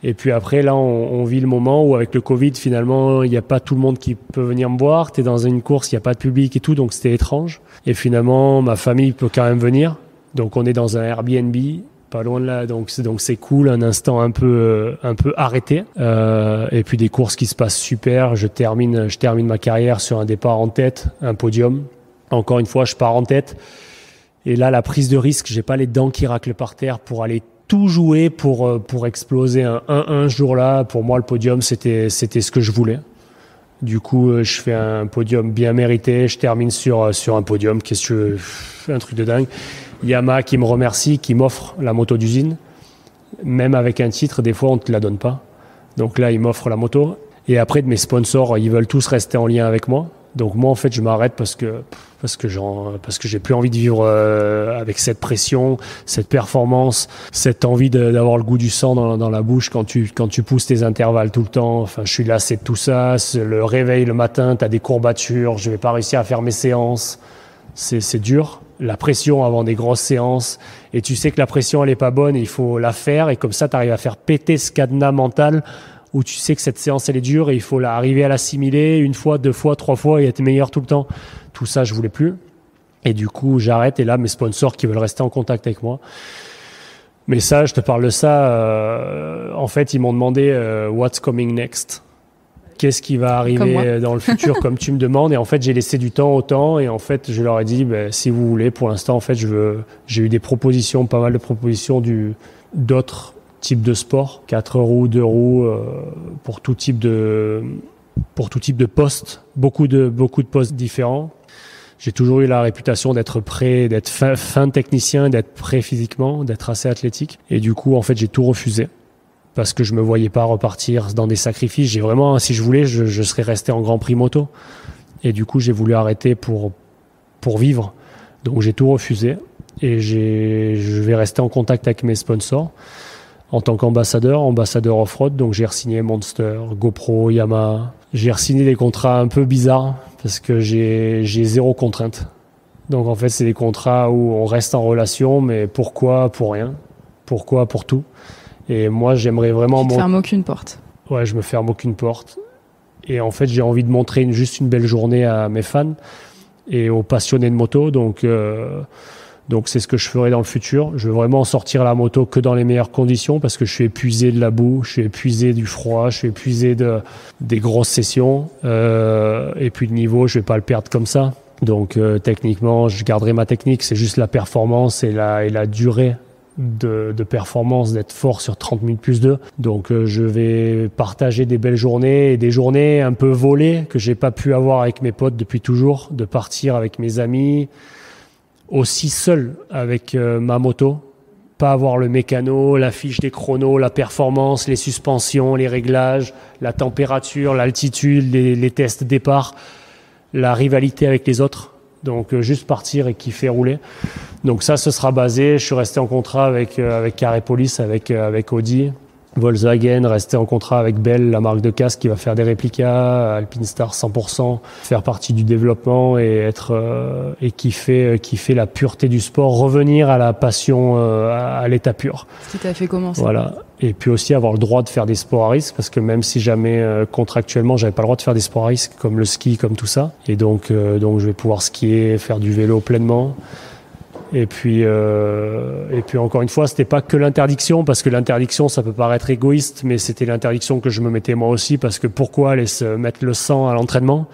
Et puis après, là, on vit le moment où avec le Covid, finalement, il n'y a pas tout le monde qui peut venir me voir. Tu es dans une course, il n'y a pas de public et tout, donc c'était étrange. Et finalement, ma famille peut quand même venir. Donc on est dans un Airbnb, pas loin de là, donc c'est cool, un instant un peu arrêté. Et puis des courses qui se passent super. Je termine ma carrière sur un départ en tête, un podium. Encore une fois, je pars en tête. Et là, la prise de risque, j'ai pas les dents qui raclent par terre pour aller tout jouer pour exploser un 1-1 ce jour-là. Pour moi, le podium, c'était ce que je voulais. Du coup, je fais un podium bien mérité. Je termine sur un podium. Qu'est-ce que un truc de dingue. Yamaha qui me remercie, qui m'offre la moto d'usine. Même avec un titre, des fois, on ne te la donne pas. Donc là, il m'offre la moto. Et après, de mes sponsors, ils veulent tous rester en lien avec moi. Donc moi, en fait, je m'arrête parce que j'ai plus envie de vivre avec cette pression, cette performance, cette envie d'avoir le goût du sang dans la bouche quand tu pousses tes intervalles tout le temps. Enfin, je suis lassé de tout ça. Le réveil le matin, t'as des courbatures. Je vais pas réussir à faire mes séances. C'est dur. La pression avant des grosses séances. Et tu sais que la pression, elle est pas bonne et il faut la faire. Et comme ça, t'arrives à faire péter ce cadenas mental où tu sais que cette séance, elle est dure et il faut arriver à l'assimiler 1 fois, 2 fois, 3 fois et être meilleur tout le temps. Tout ça, je voulais plus. Et du coup, j'arrête. Et là, mes sponsors qui veulent rester en contact avec moi. Mais ça, je te parle de ça. En fait, ils m'ont demandé what's coming next. Qu'est-ce qui va arriver dans le futur, comme tu me demandes. Et en fait, j'ai laissé du temps au temps. Et en fait, je leur ai dit, si vous voulez, pour l'instant, en fait, j'ai eu des propositions, pas mal de propositions d'autres type de sport, 4 roues, 2 roues, pour tout type de postes, beaucoup de postes différents. J'ai toujours eu la réputation d'être prêt, d'être fin technicien, d'être prêt physiquement, d'être assez athlétique. Et du coup, en fait, j'ai tout refusé parce que je me voyais pas repartir dans des sacrifices. J'ai vraiment, si je voulais, je serais resté en Grand Prix moto. Et du coup, j'ai voulu arrêter pour vivre. Donc, j'ai tout refusé et je vais rester en contact avec mes sponsors. En tant qu'ambassadeur off-road, donc j'ai re-signé Monster, GoPro, Yamaha. J'ai re-signé des contrats un peu bizarres parce que j'ai 0 contrainte. Donc en fait, c'est des contrats où on reste en relation, mais pourquoi pour rien? Pourquoi pour tout? Et moi, j'aimerais vraiment... Tu te fermes aucune porte. Ouais, je me ferme aucune porte. Et en fait, j'ai envie de montrer juste une belle journée à mes fans et aux passionnés de moto. Donc c'est ce que je ferai dans le futur. Je veux vraiment sortir la moto que dans les meilleures conditions parce que je suis épuisé de la boue, je suis épuisé du froid, je suis épuisé des grosses sessions. Et puis le niveau, je vais pas le perdre comme ça. Donc techniquement, je garderai ma technique. C'est juste la performance et la durée de performance, d'être fort sur 30 000 plus 2. Donc je vais partager des belles journées et des journées un peu volées que j'ai pas pu avoir avec mes potes depuis toujours, de partir avec mes amis, aussi seul avec ma moto, pas avoir le mécano, la fiche des chronos, la performance, les suspensions, les réglages, la température, l'altitude, les tests départ, la rivalité avec les autres. Donc juste partir et kiffer rouler. Donc ça, ce sera basé. Je suis resté en contrat avec Carré Police, avec Audi, Volkswagen, resté en contrat avec Bell, la marque de casque qui va faire des réplicas, Alpinestar 100%, faire partie du développement et kiffer la pureté du sport, revenir à la passion, à l'état pur. Ce qui t'a fait commencer. Voilà. Et puis aussi avoir le droit de faire des sports à risque, parce que même si jamais contractuellement j'avais pas le droit de faire des sports à risque comme le ski, comme tout ça, et donc je vais pouvoir skier, faire du vélo pleinement. Et puis encore une fois, c'était pas que l'interdiction, parce que l'interdiction, ça peut paraître égoïste, mais c'était l'interdiction que je me mettais moi aussi, parce que pourquoi aller se mettre le sang à l'entraînement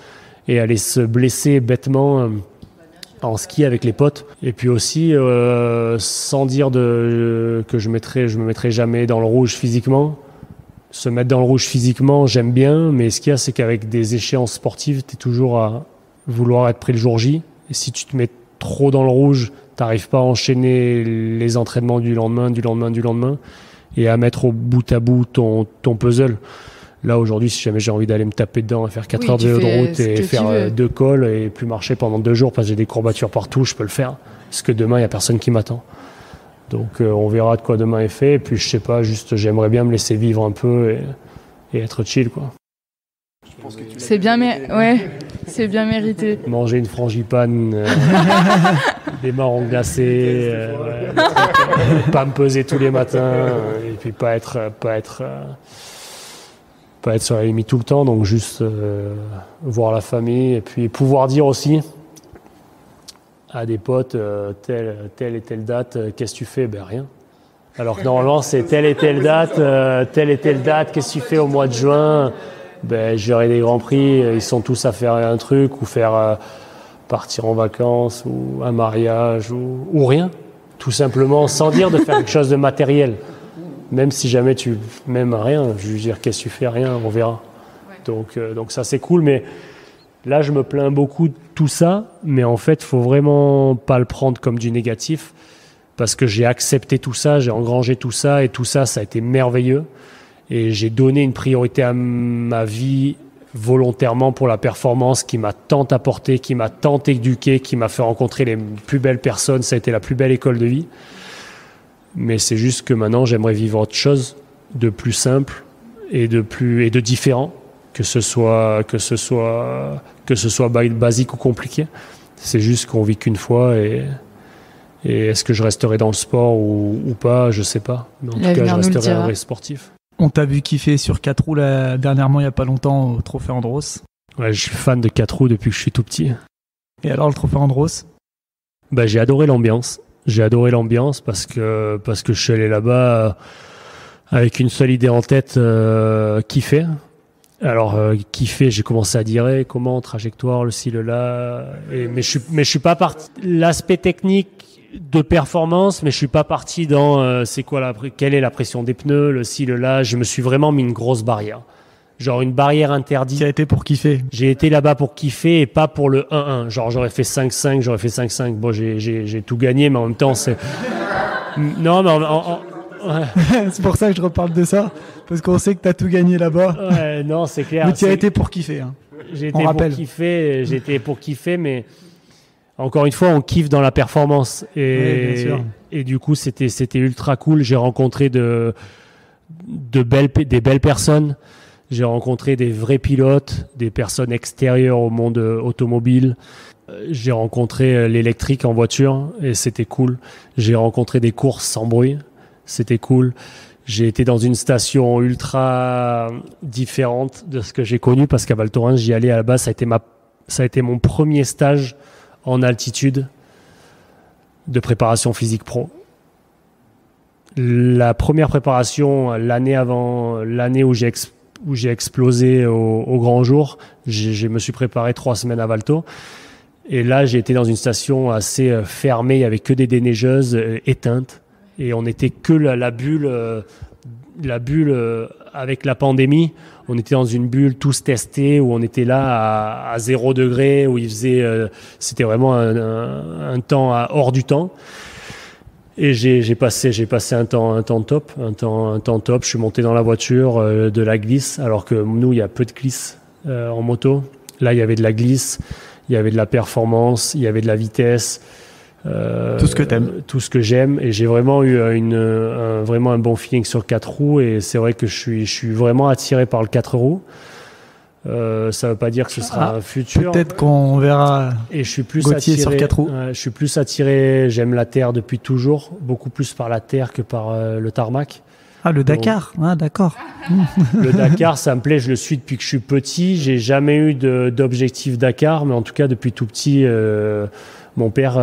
et aller se blesser bêtement en ski avec les potes. Et puis aussi, sans dire que je me mettrai jamais dans le rouge physiquement. Se mettre dans le rouge physiquement, j'aime bien, mais ce qu'il y a, c'est qu'avec des échéances sportives, t'es toujours à vouloir être prêt le jour J. Et si tu te mets trop dans le rouge, t'arrives pas à enchaîner les entraînements du lendemain, et à mettre au bout à bout ton puzzle. Là, aujourd'hui, si jamais j'ai envie d'aller me taper dedans et faire 4 heures de route et faire 2 cols et plus marcher pendant 2 jours parce que j'ai des courbatures partout, je peux le faire. Parce que demain, il n'y a personne qui m'attend. Donc, on verra de quoi demain est fait. Et puis, je sais pas, juste, j'aimerais bien me laisser vivre un peu et être chill, quoi. C'est bien, c'est bien mérité. Manger une frangipane, des marrons glacés, pas me peser tous les matins, et puis pas être sur la limite tout le temps, donc juste voir la famille, et puis pouvoir dire aussi à des potes telle et telle date, qu'est-ce que tu fais? Ben rien. Alors que normalement c'est telle et telle date, qu'est-ce que tu fais au mois de juin? Ben, j'aurai des grands prix, ils sont tous à faire un truc ou faire partir en vacances ou un mariage ou rien. Tout simplement, sans dire de faire quelque chose de matériel. Même si jamais même rien, je veux dire, qu'est-ce que tu fais? Rien, on verra. Ouais. Donc ça c'est cool, mais là je me plains beaucoup de tout ça, mais en fait, faut vraiment pas le prendre comme du négatif, parce que j'ai accepté tout ça, j'ai engrangé tout ça, et tout ça, ça a été merveilleux. Et j'ai donné une priorité à ma vie volontairement pour la performance qui m'a tant apporté, qui m'a tant éduqué, qui m'a fait rencontrer les plus belles personnes. Ça a été la plus belle école de vie. Mais c'est juste que maintenant, j'aimerais vivre autre chose de plus simple et de différent, que ce soit basique ou compliqué. C'est juste qu'on vit qu'une fois et est-ce que je resterai dans le sport ou pas, je sais pas. Mais en tout cas, je resterai un vrai sportif. On t'a vu kiffer sur 4 roues dernièrement, il n'y a pas longtemps, au Trophée Andros. Ouais, je suis fan de 4 roues depuis que je suis tout petit. Et alors, le Trophée Andros? Bah, j'ai adoré l'ambiance. Parce que je suis allé là-bas avec une seule idée en tête, kiffer. Alors, kiffer, j'ai commencé à dire comment, trajectoire, le ci, le là. Mais je suis pas parti. L'aspect technique de performance, mais je suis pas parti dans quelle est la pression des pneus, le ci, le là. Je me suis vraiment mis une grosse barrière. Genre une barrière interdite. Qui a été pour kiffer. J'ai été là-bas pour kiffer et pas pour le 1-1. Genre j'aurais fait 5-5. Bon, j'ai tout gagné, mais en même temps, c'est... Non, mais ouais. C'est pour ça que je reparle de ça, parce qu'on sait que t'as tout gagné là-bas. Ouais, non, c'est clair. Mais tu as été pour kiffer. Hein. J'ai été pour kiffer, mais encore une fois, on kiffe dans la performance. Et du coup, c'était ultra cool. J'ai rencontré des belles personnes. J'ai rencontré des vrais pilotes, des personnes extérieures au monde automobile. J'ai rencontré l'électrique en voiture et c'était cool. J'ai rencontré des courses sans bruit, c'était cool. J'ai été dans une station ultra différente de ce que j'ai connu parce qu'à Val Thorens, j'y allais à la base. Ça a été mon premier stage en altitude de préparation physique pro. La première préparation, l'année où j'ai explosé au grand jour, je me suis préparé 3 semaines à Valto. Et là, j'ai été dans une station assez fermée, il n'y avait que des déneigeuses éteintes. Et on n'était que la bulle avec la pandémie. On était dans une bulle tous testés où on était là à 0 degré, où il faisait, c'était vraiment un temps hors du temps. Et j'ai passé un temps top. Je suis monté dans la voiture, de la glisse, alors que nous, il y a peu de glisse en moto. Là, il y avait de la glisse, il y avait de la performance, il y avait de la vitesse. Tout ce que t'aimes. Tout ce que j'aime. Et j'ai vraiment eu vraiment un bon feeling sur 4 roues. Et c'est vrai que je suis vraiment attiré par le 4 roues. Ça veut pas dire que ce sera un futur. Peut-être qu'on verra et je suis plus Gauthier attiré, sur 4 roues. Je suis plus attiré, j'aime la terre depuis toujours, beaucoup plus par la terre que par le tarmac. Ah, le Dakar. Ah, d'accord. Le Dakar, ça me plaît, je le suis depuis que je suis petit. J'ai jamais eu d'objectif Dakar, mais en tout cas, depuis tout petit, mon père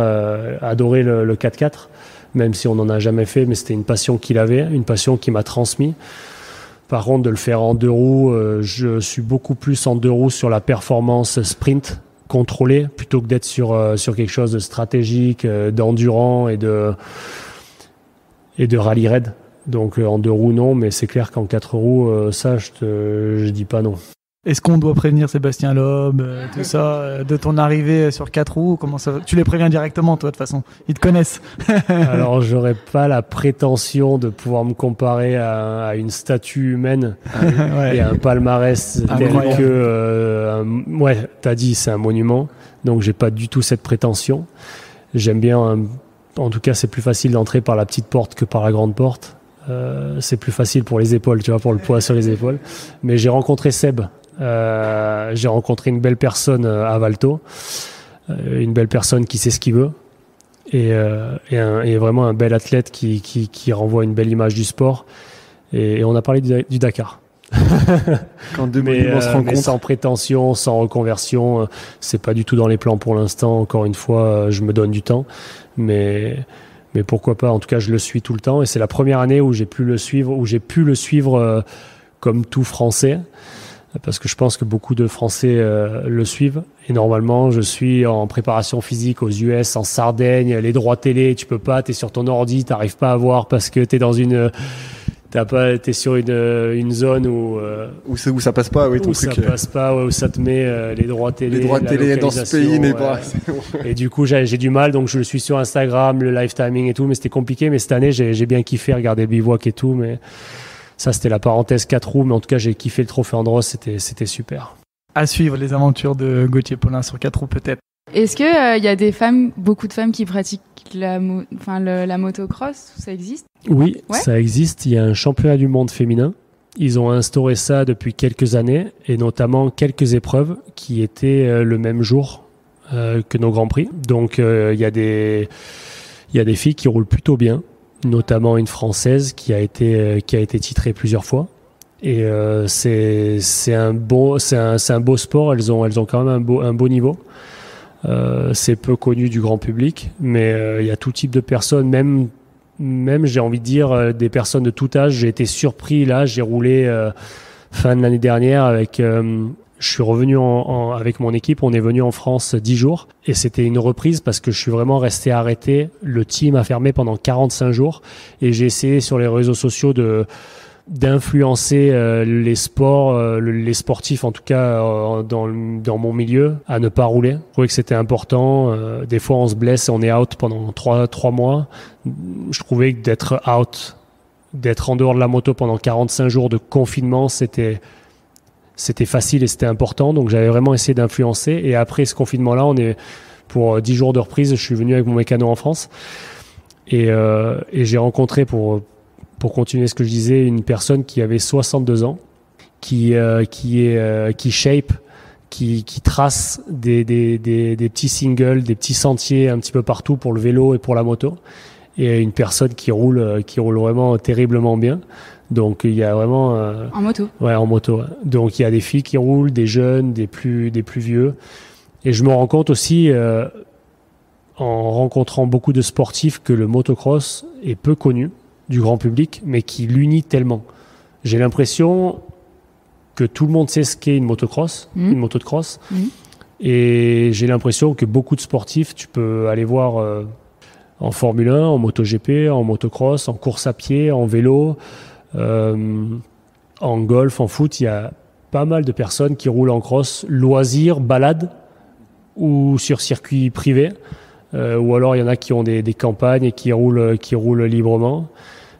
adorait le 4x4, même si on n'en a jamais fait, mais c'était une passion qu'il avait, une passion qu'il m'a transmise. Par contre, de le faire en 2 roues, je suis beaucoup plus en 2 roues sur la performance sprint contrôlée, plutôt que d'être sur quelque chose de stratégique, d'endurant et de rallye raid. Donc en 2 roues, non, mais c'est clair qu'en 4 roues, ça, je dis pas non. Est-ce qu'on doit prévenir Sébastien Loeb, tout ça, de ton arrivée sur 4 roues? Comment ça va? Tu les préviens directement, toi, de toute façon. Ils te connaissent. Alors, j'aurais pas la prétention de pouvoir me comparer à une statue humaine et à un palmarès tel que... ouais, t'as dit, c'est un monument. Donc, j'ai pas du tout cette prétention. J'aime bien... en tout cas, c'est plus facile d'entrer par la petite porte que par la grande porte. C'est plus facile pour les épaules, tu vois, pour le poids sur les épaules. Mais j'ai rencontré Seb. J'ai rencontré une belle personne à Valto, une belle personne qui sait ce qu'il veut et vraiment un bel athlète qui renvoie une belle image du sport et on a parlé du Dakar. Quand deux monuments se rencontrent, mais sans prétention, sans reconversion, c'est pas du tout dans les plans pour l'instant. Encore une fois, je me donne du temps, mais pourquoi pas. En tout cas, je le suis tout le temps et c'est la première année où j'ai pu le suivre comme tout Français. Parce que je pense que beaucoup de Français le suivent. Et normalement, je suis en préparation physique aux US, en Sardaigne, les droits télé, tu peux pas, t'es sur ton ordi, t'arrives pas à voir parce que t'es dans t'es sur une zone où ça passe pas, oui, ton où truc. Ça passe pas, où ça te met les droits télé. Les droits télé dans ce pays n'est pas. Et du coup, j'ai du mal, donc je le suis sur Instagram, le live timing et tout, mais c'était compliqué. Mais cette année, j'ai bien kiffé regarder le bivouac et tout, mais. Ça, c'était la parenthèse 4 roues, mais en tout cas, j'ai kiffé le trophée Andros, c'était super. À suivre les aventures de Gauthier Paulin sur 4 roues, peut-être. Est-ce que y a beaucoup de femmes qui pratiquent la motocross? Ça existe? Oui, ouais. Ça existe. Il y a un championnat du monde féminin. Ils ont instauré ça depuis quelques années, et notamment quelques épreuves qui étaient le même jour que nos Grands Prix. Donc, il y a des filles qui roulent plutôt bien, notamment une Française qui a été titrée plusieurs fois. Et c'est un beau sport. Elles ont quand même un beau niveau. C'est peu connu du grand public, mais il y a tout type de personnes, même j'ai envie de dire des personnes de tout âge. J'ai été surpris là, j'ai roulé fin de l'année dernière avec. Je suis revenu avec mon équipe, on est venu en France 10 jours et c'était une reprise parce que je suis vraiment resté arrêté. Le team a fermé pendant 45 jours et j'ai essayé sur les réseaux sociaux d'influencer les sportifs en tout cas dans mon milieu à ne pas rouler. Je trouvais que c'était important. Des fois on se blesse et on est out pendant 3 mois. Je trouvais que d'être en dehors de la moto pendant 45 jours de confinement, c'était facile et c'était important, donc j'avais vraiment essayé d'influencer. Et après ce confinement-là, pour 10 jours de reprise, je suis venu avec mon mécano en France et j'ai rencontré, pour continuer ce que je disais, une personne qui avait 62 ans, qui shape, qui trace des petits singles, des petits sentiers un petit peu partout pour le vélo et pour la moto, et une personne qui roule vraiment terriblement bien. Donc il y a vraiment en moto. Ouais, en moto. Ouais. Donc il y a des filles qui roulent, des jeunes, des plus vieux. Et je me rends compte aussi en rencontrant beaucoup de sportifs que le motocross est peu connu du grand public, mais qui l'unit tellement. J'ai l'impression que tout le monde sait ce qu'est une motocross, une moto de cross. Et j'ai l'impression que beaucoup de sportifs, tu peux aller voir en Formule 1, en MotoGP, en motocross, en course à pied, en vélo, en golf, en foot. Il y a pas mal de personnes qui roulent en cross, loisirs, balades ou sur circuit privé. Ou alors il y en a qui ont des campagnes et qui roulent librement.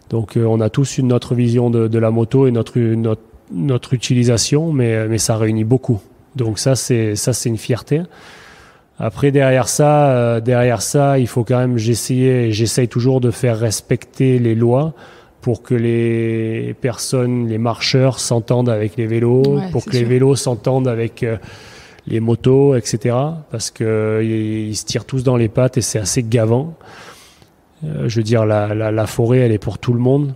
Donc on a tous notre vision de la moto et notre utilisation, mais ça réunit beaucoup. Donc ça c'est une fierté. Après derrière ça, il faut quand même j'essaye toujours de faire respecter les lois pour que les personnes, les marcheurs s'entendent avec les vélos, pour que les vélos s'entendent avec les motos, etc. Parce que ils se tirent tous dans les pattes et c'est assez gavant. Je veux dire, la forêt, elle est pour tout le monde,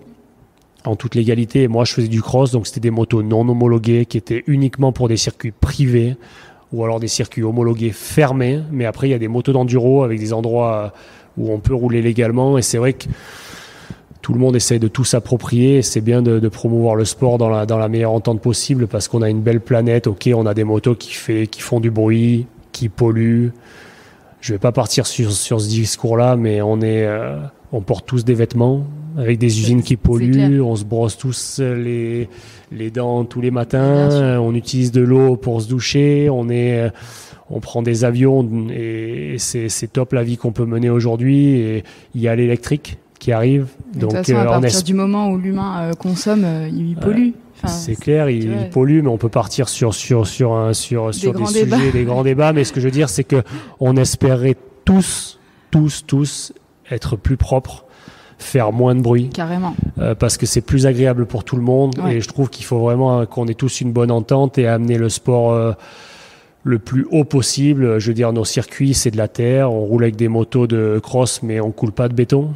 en toute légalité. Et moi, je faisais du cross, donc c'était des motos non homologuées qui étaient uniquement pour des circuits privés ou alors des circuits homologués fermés. Mais après, il y a des motos d'enduro avec des endroits où on peut rouler légalement. Et c'est vrai que tout le monde essaye de tout s'approprier. C'est bien de promouvoir le sport dans la meilleure entente possible parce qu'on a une belle planète. Ok, on a des motos qui font du bruit, qui polluent. Je vais pas partir sur ce discours-là, mais on porte tous des vêtements avec des usines qui polluent. On se brosse tous les dents tous les matins. On utilise de l'eau pour se doucher. On prend des avions et c'est top la vie qu'on peut mener aujourd'hui. Et il y a l'électrique qui arrive. De toute façon, à partir du moment où l'humain consomme, il pollue. Enfin, c'est clair, il pollue, mais on peut partir sur des sujets, des grands débats. Mais ce que je veux dire, c'est que on espérait tous être plus propres, faire moins de bruit. Carrément. Parce que c'est plus agréable pour tout le monde. Ouais. Et je trouve qu'il faut vraiment qu'on ait tous une bonne entente et amener le sport le plus haut possible. Je veux dire, nos circuits, c'est de la terre. On roule avec des motos de cross, mais on coule pas de béton.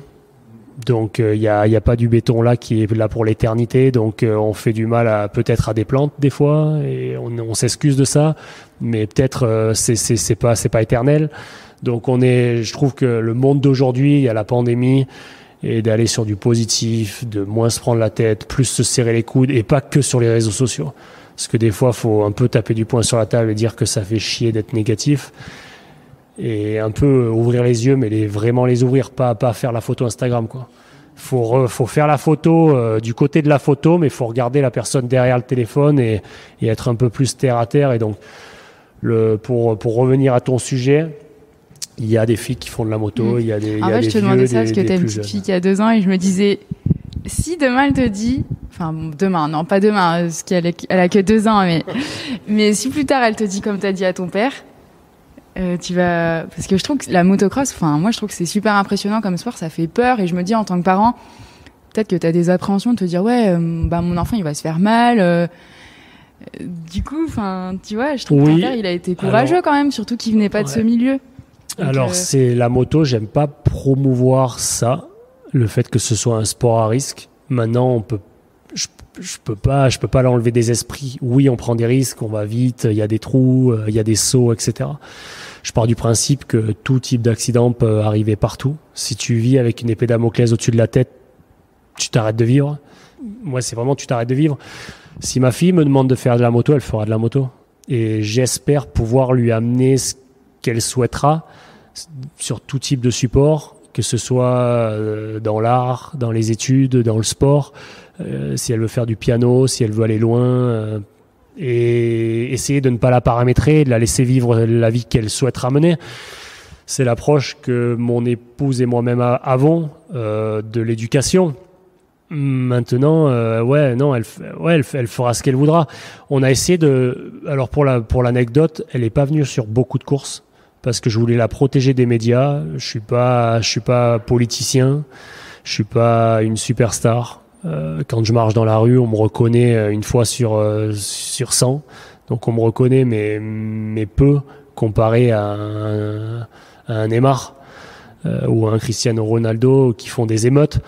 Donc il y a pas du béton là qui est là pour l'éternité, donc on fait du mal peut-être à des plantes des fois et on s'excuse de ça, mais peut-être c'est pas éternel. Donc je trouve que le monde d'aujourd'hui, il y a la pandémie, et d'aller sur du positif, de moins se prendre la tête, plus se serrer les coudes et pas que sur les réseaux sociaux. Parce que des fois faut un peu taper du poing sur la table et dire que ça fait chier d'être négatif. Et un peu ouvrir les yeux, mais vraiment les ouvrir, pas faire la photo Instagram, quoi. Faut faire la photo du côté de la photo, mais faut regarder la personne derrière le téléphone et être un peu plus terre à terre. Et donc, pour revenir à ton sujet, il y a des filles qui font de la moto, il y a des je te vieux, demandais ça parce que des t'as une plus petite jeunes. fille qui a 2 ans et je me disais, si demain elle te dit, enfin demain, non pas demain, parce qu'elle a que 2 ans, mais si plus tard elle te dit comme t'as dit à ton père, parce que je trouve que la motocross, moi je trouve que c'est super impressionnant comme sport, ça fait peur et je me dis en tant que parent, peut-être que t'as des appréhensions de te dire mon enfant il va se faire mal. Du coup, tu vois, je trouve que ton père il a été courageux quand même, surtout qu'il venait pas de ce milieu. Donc, alors c'est la moto, j'aime pas promouvoir ça, le fait que ce soit un sport à risque. Maintenant je peux pas l'enlever des esprits. Oui, on prend des risques, on va vite, il y a des trous, il y a des sauts, etc. Je pars du principe que tout type d'accident peut arriver partout. Si tu vis avec une épée Damoclès au-dessus de la tête, tu t'arrêtes de vivre. Moi, c'est vraiment tu t'arrêtes de vivre. Si ma fille me demande de faire de la moto, elle fera de la moto. Et j'espère pouvoir lui amener ce qu'elle souhaitera sur tout type de support, que ce soit dans l'art, dans les études, dans le sport, si elle veut faire du piano, si elle veut aller loin, et essayer de ne pas la paramétrer, de la laisser vivre la vie qu'elle souhaitera mener. C'est l'approche que mon épouse et moi-même avons de l'éducation. Maintenant, elle fera ce qu'elle voudra. On a essayé alors pour l'anecdote, elle n'est pas venue sur beaucoup de courses parce que je voulais la protéger des médias. Je suis pas politicien, je suis pas une superstar. Quand je marche dans la rue, on me reconnaît une fois sur 100. Donc on me reconnaît, mais peu comparé à un Neymar ou à un Cristiano Ronaldo qui font des émeutes.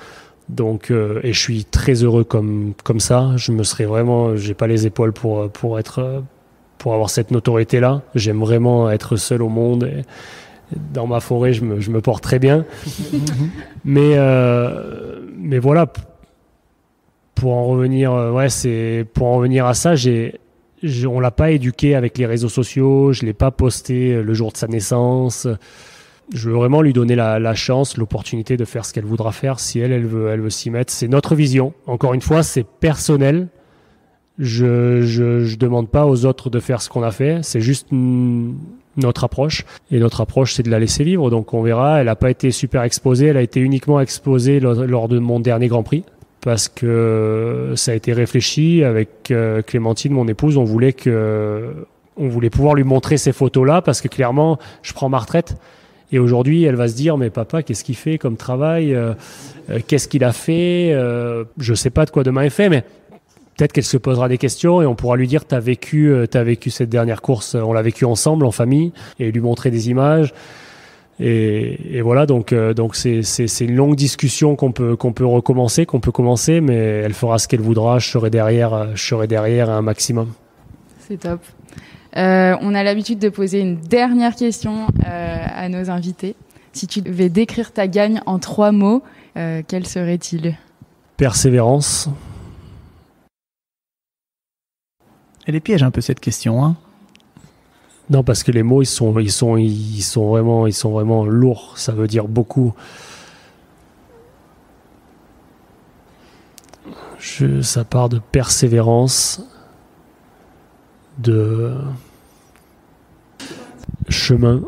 Donc, et je suis très heureux comme ça. J'ai pas les épaules pour avoir cette notoriété-là. J'aime vraiment être seul au monde. Et dans ma forêt, je me porte très bien. mais voilà. Pour en revenir à ça, on l'a pas éduqué avec les réseaux sociaux. Je l'ai pas posté le jour de sa naissance. Je veux vraiment lui donner la chance, l'opportunité de faire ce qu'elle voudra faire. Si elle veut s'y mettre. C'est notre vision. Encore une fois, c'est personnel. Je demande pas aux autres de faire ce qu'on a fait. C'est juste notre approche. Et notre approche, c'est de la laisser vivre. Donc on verra. Elle n'a pas été super exposée. Elle a été uniquement exposée lors de mon dernier Grand Prix. Parce que ça a été réfléchi avec Clémentine, mon épouse. On voulait pouvoir lui montrer ces photos-là parce que clairement, je prends ma retraite. Et aujourd'hui, elle va se dire, mais papa, qu'est-ce qu'il fait comme travail, qu'est-ce qu'il a fait, je sais pas de quoi demain est fait, mais peut-être qu'elle se posera des questions et on pourra lui dire, t'as vécu cette dernière course, on l'a vécu ensemble, en famille, et lui montrer des images. Et voilà, donc c'est une longue discussion qu'on peut commencer, mais elle fera ce qu'elle voudra. Je serai derrière un maximum. C'est top. On a l'habitude de poser une dernière question à nos invités. Si tu devais décrire ta gagne en 3 mots, quels seraient-ils ? Persévérance. Elle est piège un peu cette question, hein. Non, parce que les mots ils sont vraiment lourds. Ça veut dire beaucoup. Ça part de persévérance, de chemin.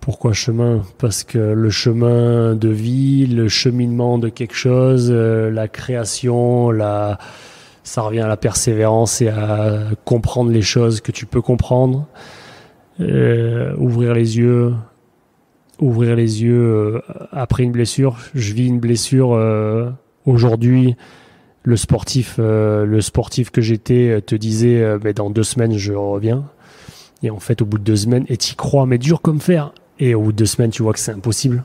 Pourquoi chemin ? Parce que le chemin de vie, le cheminement de quelque chose, la création, ça revient à la persévérance et à comprendre les choses que tu peux comprendre, ouvrir les yeux après une blessure. Je vis une blessure aujourd'hui. Le sportif que j'étais te disait mais dans 2 semaines je reviens. Et en fait au bout de 2 semaines, et t'y crois mais dur comme fer. Et au bout de 2 semaines tu vois que c'est impossible.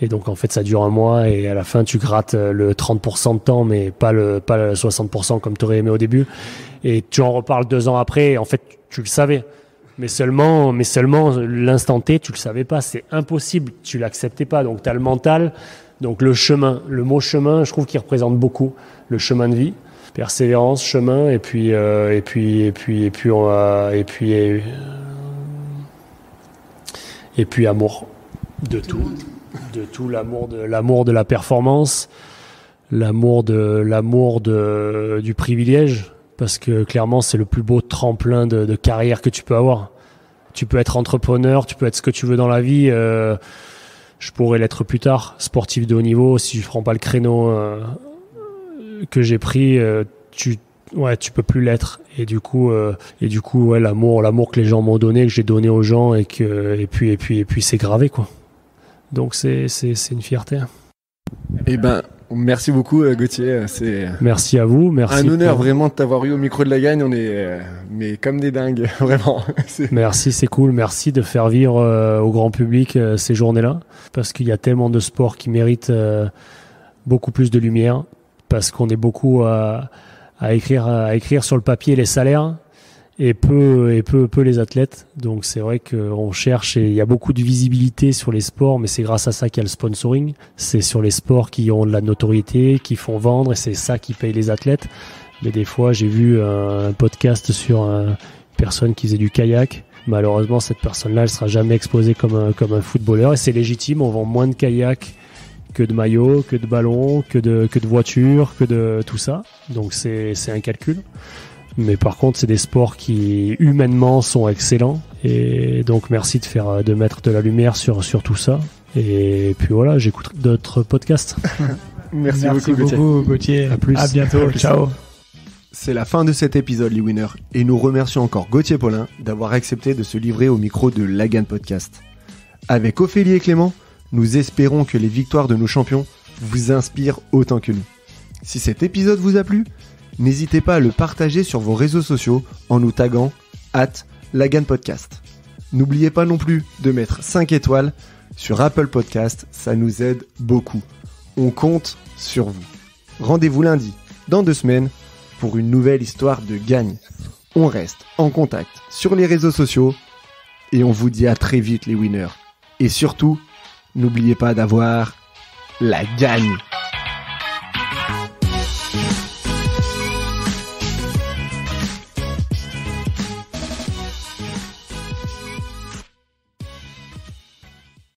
Et donc en fait ça dure 1 mois et à la fin tu grattes le 30% de temps mais pas le 60% comme tu aurais aimé au début. Et tu en reparles 2 ans après et en fait tu le savais. Mais seulement l'instant T tu le savais pas. C'est impossible, tu l'acceptais pas. Donc tu as le mental. Donc le mot chemin, je trouve qu'il représente beaucoup le chemin de vie, persévérance, chemin, et puis amour de tout, l'amour de la performance, l'amour du privilège, parce que clairement c'est le plus beau tremplin de carrière que tu peux avoir. Tu peux être entrepreneur, tu peux être ce que tu veux dans la vie. Je pourrais l'être plus tard, sportif de haut niveau. Si je prends pas le créneau que j'ai pris, tu peux plus l'être. Et du coup, l'amour que les gens m'ont donné, que j'ai donné aux gens, et puis c'est gravé quoi. Donc c'est une fierté. Eh ben, merci beaucoup Gauthier. Merci à vous. Merci. Un honneur vraiment de t'avoir eu au micro de la gagne. On est mais comme des dingues, vraiment. Merci, c'est cool. Merci de faire vivre au grand public ces journées-là, parce qu'il y a tellement de sports qui méritent beaucoup plus de lumière, parce qu'on est beaucoup à écrire sur le papier les salaires et peu les athlètes. Donc c'est vrai qu'on cherche, et il y a beaucoup de visibilité sur les sports, mais c'est grâce à ça qu'il y a le sponsoring. C'est sur les sports qui ont de la notoriété, qui font vendre, et c'est ça qui paye les athlètes. Mais des fois, j'ai vu un podcast sur une personne qui faisait du kayak. Malheureusement, cette personne-là, elle sera jamais exposée comme un footballeur, et c'est légitime. On vend moins de kayak que de maillots, que de ballons, que de voitures, que de tout ça. Donc c'est un calcul. Mais par contre, c'est des sports qui humainement sont excellents. Et donc merci de mettre de la lumière sur tout ça. Et puis voilà, j'écoute d'autres podcasts. Merci beaucoup Gauthier. À plus. À bientôt. Ciao. C'est la fin de cet épisode, les winners. Et nous remercions encore Gauthier Paulin d'avoir accepté de se livrer au micro de Lagan Podcast. Avec Ophélie et Clément, nous espérons que les victoires de nos champions vous inspirent autant que nous. Si cet épisode vous a plu, n'hésitez pas à le partager sur vos réseaux sociaux en nous taguant @LaganPodcast. N'oubliez pas non plus de mettre 5 étoiles sur Apple Podcast, ça nous aide beaucoup. On compte sur vous. Rendez-vous lundi, dans 2 semaines, pour une nouvelle histoire de gagne. On reste en contact sur les réseaux sociaux et on vous dit à très vite les winners. Et surtout, n'oubliez pas d'avoir la gagne.